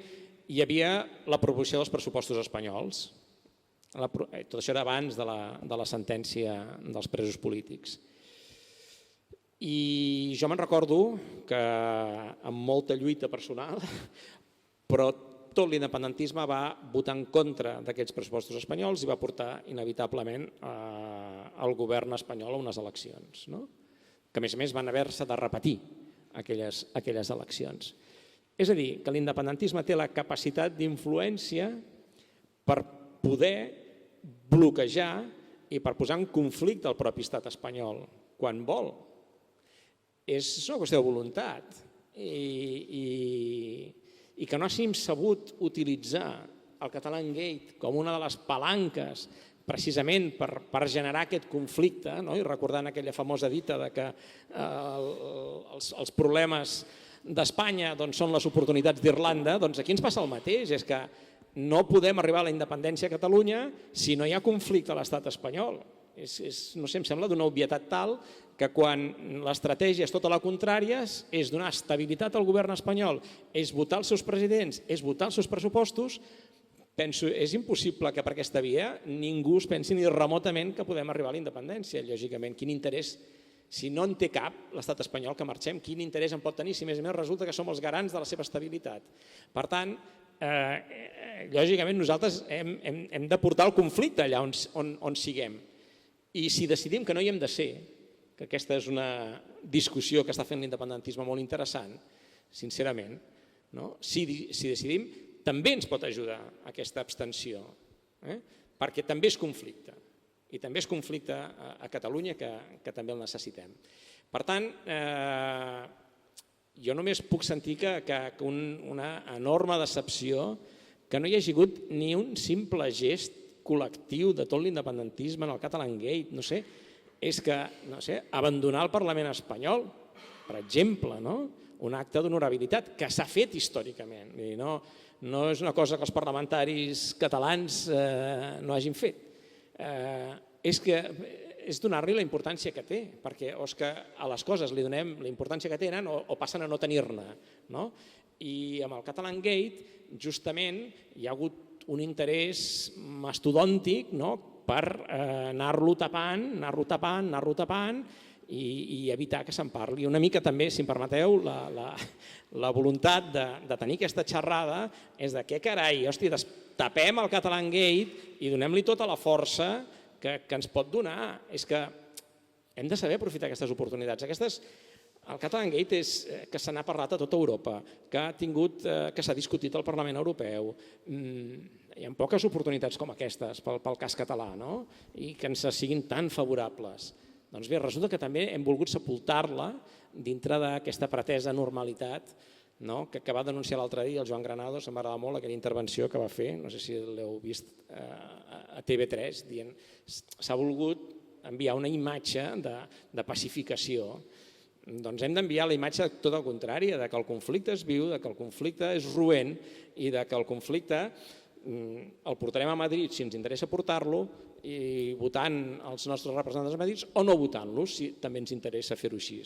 hi havia l'aprovació dels pressupostos espanyols. Tot això era abans de la sentència dels presos polítics. I jo me'n recordo que amb molta lluita personal, però tot l'independentisme va votar en contra d'aquests pressupostos espanyols i va portar inevitablement el govern espanyol a unes eleccions, que a més van haver-se de repetir aquelles eleccions. És a dir, que l'independentisme té la capacitat d'influència per poder bloquejar i per posar en conflicte el propi estat espanyol quan vol. És una qüestió de voluntat i que no hàgim sabut utilitzar el Catalangate com una de les palanques precisament per generar aquest conflicte, i recordant aquella famosa dita que els problemes d'Espanya són les oportunitats d'Irlanda, doncs aquí ens passa el mateix, és que no podem arribar a la independència a Catalunya si no hi ha conflicte a l'estat espanyol. No sé, em sembla d'una obvietat tal que quan l'estratègia és tota la contrària, és donar estabilitat al govern espanyol, és votar els seus presidents, és votar els seus pressupostos, penso és impossible que per aquesta via ningú es pensi ni remotament que podem arribar a la independència. Lògicament, quin interès, si no en té cap l'estat espanyol que marxem, quin interès en pot tenir si a més resulta que som els garants de la seva estabilitat. Per tant, lògicament nosaltres hem de portar el conflicte allà on siguem. I si decidim que no hi hem de ser, que aquesta és una discussió que està fent l'independentisme molt interessant, sincerament, si decidim, també ens pot ajudar aquesta abstenció, perquè també és conflicte, i també és conflicte a Catalunya que també el necessitem. Per tant, jo només puc sentir que una enorme decepció que no hi hagi hagut ni un simple gest col·lectiu de tot l'independentisme en el Catalangate, no sé, és que, abandonar el Parlament espanyol, per exemple, un acte d'honorabilitat que s'ha fet històricament, no és una cosa que els parlamentaris catalans no hagin fet, és que és donar-li la importància que té, perquè o és que a les coses li donem la importància que tenen o passen a no tenir-ne. I amb el Catalan Gate, justament, hi ha hagut un interès mastodòntic per anar-lo tapant i evitar que se'n parli. Una mica també, si em permeteu, la voluntat de tenir aquesta xerrada és de què carai, hòstia, tapem el Catalan Gate i donem-li tota la força que ens pot donar. És que hem de saber aprofitar aquestes oportunitats. El Catalan Gate és que se n'ha parlat a tota Europa, que s'ha discutit al Parlament Europeu. Hi ha poques oportunitats com aquestes pel cas català i que ens siguin tan favorables. Doncs bé, resulta que també hem volgut sepultar-la dintre d'aquesta pretesa normalitat que va denunciar l'altre dia el Joan Granados. Em va agradar molt aquella intervenció que va fer, no sé si l'heu vist a TV3, dient s'ha volgut enviar una imatge de pacificació. Doncs hem d'enviar la imatge tot el contrari, que el conflicte és viu, que el conflicte és roent i que el conflicte el portarem a Madrid si ens interessa portar-lo i votant els nostres representants a Madrid o no votant-los si també ens interessa fer-ho així.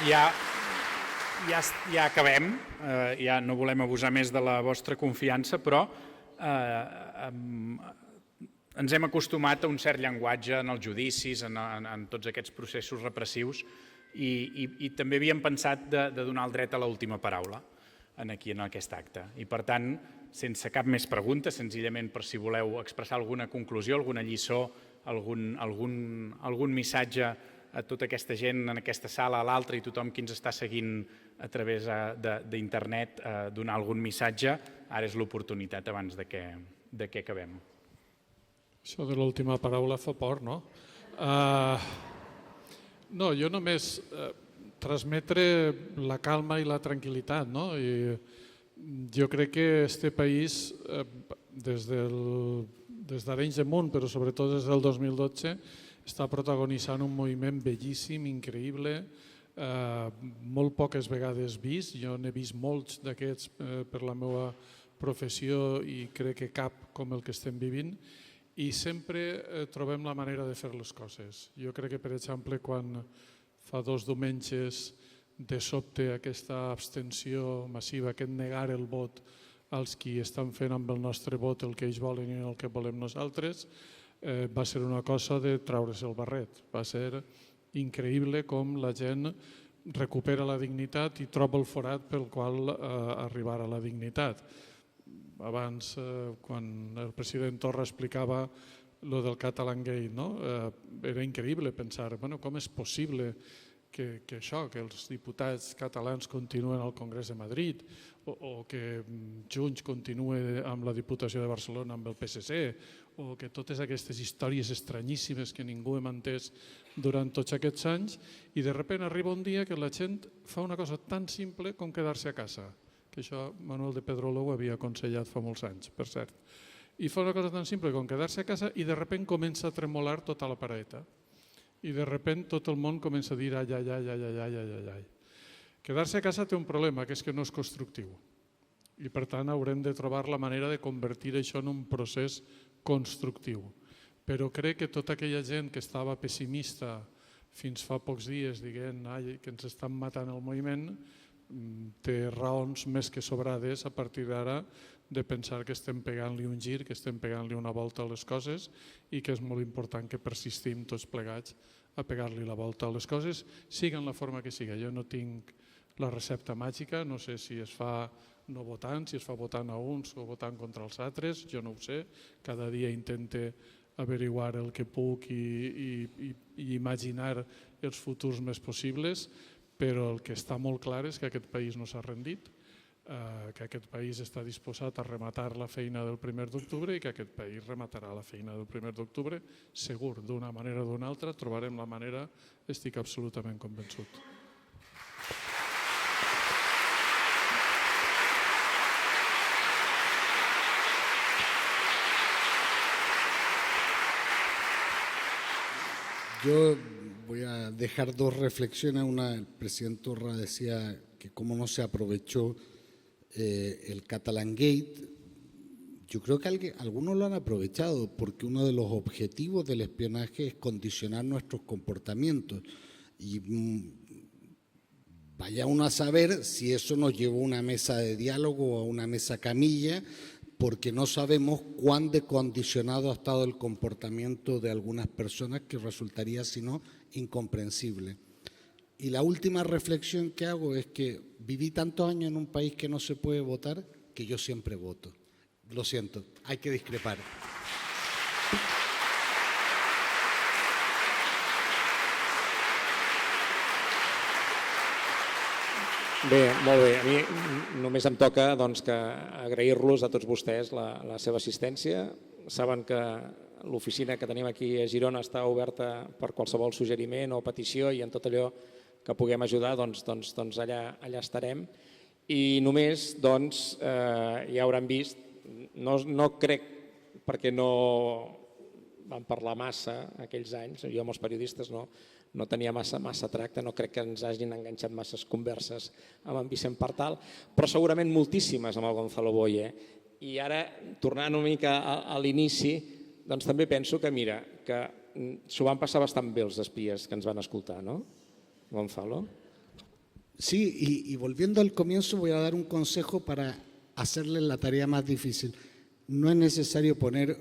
Ja acabem, ja no volem abusar més de la vostra confiança, però ens hem acostumat a un cert llenguatge en els judicis, en tots aquests processos repressius, i també havíem pensat de donar el dret a l'última paraula aquí en aquest acte. I per tant, sense cap més pregunta, senzillament per si voleu expressar alguna conclusió, alguna lliçó, algun missatge a tota aquesta gent en aquesta sala, a l'altra i tothom qui ens està seguint a través d'internet, donar algun missatge, ara és l'oportunitat abans de que acabem. Això de l'última paraula fa por, no? No, jo només transmetre la calma i la tranquil·litat, no? Jo crec que este país, des d'Arenys de Munt, però sobretot des del 2012, està protagonitzant un moviment bellíssim, increïble, molt poques vegades vist. Jo n'he vist molts d'aquests per la meva professió i crec que cap com el que estem vivint. I sempre trobem la manera de fer les coses. Jo crec que, per exemple, quan fa 2 diumenges de sobte aquesta abstenció massiva, aquest negar el vot als qui estan fent amb el nostre vot el que ells volen i el que volem nosaltres, va ser una cosa de treure's el barret. Va ser increïble com la gent recupera la dignitat i troba el forat pel qual arribar a la dignitat. Abans, quan el president Torra explicava lo del Catalan Gate, era increïble pensar com és possible que això, que els diputats catalans continuen al Congrés de Madrid o que Junts continua amb la Diputació de Barcelona amb el PSC o que totes aquestes històries estranyíssimes que ningú hem entès durant tots aquests anys i de sobte arriba un dia que la gent fa una cosa tan simple com quedar-se a casa, que això Manuel de Pedrolo ho havia aconsellat fa molts anys, per cert, i fa una cosa tan simple com quedar-se a casa i de sobte comença a tremolar tota la paradeta. I de sobte tot el món comença a dir ai, ai, ai, ai, ai, ai, ai. Quedar-se a casa té un problema, que és que no és constructiu. I per tant haurem de trobar la manera de convertir això en un procés constructiu. Però crec que tota aquella gent que estava pessimista fins fa pocs dies dient que ens estan matant el moviment, té raons més que sobrades a partir d'ara de pensar que estem pegant-li un gir, que estem pegant-li una volta a les coses i que és molt important que persistim tots plegats a pegar-li la volta a les coses, sigui en la forma que sigui. Jo no tinc la recepta màgica, no sé si es fa no votant, si es fa votant a uns o votant contra els altres, jo no ho sé. Cada dia intento averiguar el que puc i imaginar els futurs més possibles, però el que està molt clar és que aquest país no s'ha rendit, que aquest país està disposat a rematar la feina del 1 d'octubre i que aquest país rematarà la feina del 1 d'octubre, segur, d'una manera o d'una altra, trobarem la manera, estic absolutament convençut. Yo voy a dejar 2 reflexiones. Una, el presidente Torra decía que cómo no se aprovechó el Catalan Gate. Yo creo que algunos lo han aprovechado porque uno de los objetivos del espionaje es condicionar nuestros comportamientos y vaya uno a saber si eso nos llevó a una mesa de diálogo o a una mesa camilla, porque no sabemos cuán decondicionado ha estado el comportamiento de algunas personas, que resultaría, si no, incomprensible. Y la última reflexión que hago es que viví tantos años en un país que no se puede votar, que yo siempre voto. Lo siento, hay que discrepar. Bé, molt bé. A mi només em toca doncs, agrair-los a tots vostès la seva assistència. Saben que l'oficina que tenim aquí a Girona està oberta per qualsevol suggeriment o petició, i en tot allò que puguem ajudar, doncs allà estarem. I només ja hauran vist, no crec, perquè no vam parlar massa aquells anys, jo amb els periodistes no tenia massa tracte, no crec que ens hagin enganxat masses converses amb en Vicent Partal, però segurament moltíssimes amb el Gonzalo Boye. I ara, tornant una mica a l'inici, doncs també penso que, mira, que s'ho van passar bastant bé els espies que ens van escoltar, no, Gonzalo? Sí, y volviendo al comienzo voy a dar un consejo para hacerles la tarea más difícil. No es necesario poner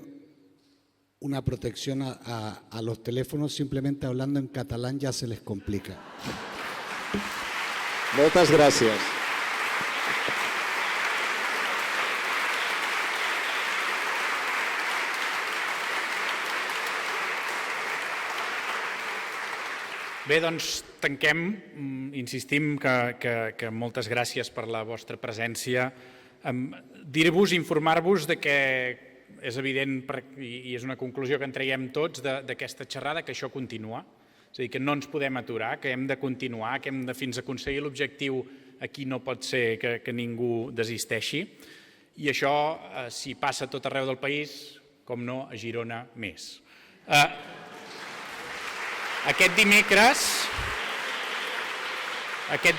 una protección a los teléfonos, simplemente hablando en catalán ya se les complica. Moltes gràcies. Bé, doncs tanquem. Insistim que moltes gràcies per la vostra presència. Dir-vos, informar-vos de que és evident, i és una conclusió que en traiem tots d'aquesta xerrada, que això continua. És a dir, que no ens podem aturar, que hem de continuar, que hem de, fins a aconseguir l'objectiu, aquí no pot ser que ningú desisteixi. I això, si passa a tot arreu del país, com no, a Girona més. Aquest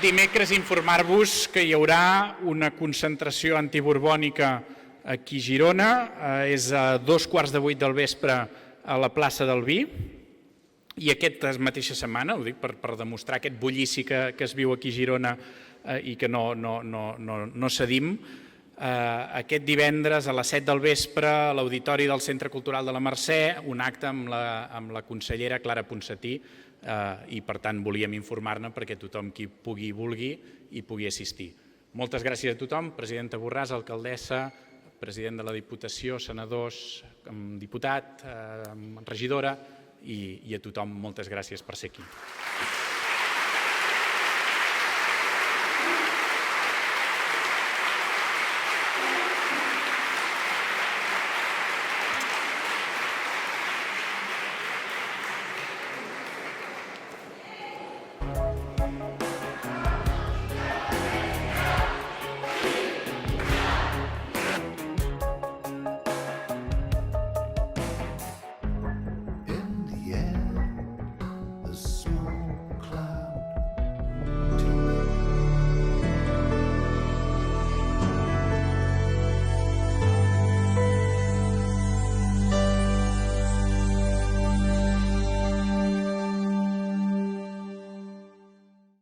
dimecres informar-vos que hi haurà una concentració antiborbònica aquí a Girona, és a 2:15 del vespre a la plaça del Vi, i aquesta mateixa setmana, ho dic per demostrar aquest bullici que es viu aquí a Girona i que no cedim, aquest divendres a les 7 del vespre a l'Auditori del Centre Cultural de la Mercè, un acte amb la consellera Clara Ponsatí, i per tant volíem informar-ne perquè tothom qui vulgui hi pugui assistir. Moltes gràcies a tothom, presidenta Borràs, alcaldessa, president de la Diputació, senadors, diputat, regidora, i a tothom moltes gràcies per ser aquí.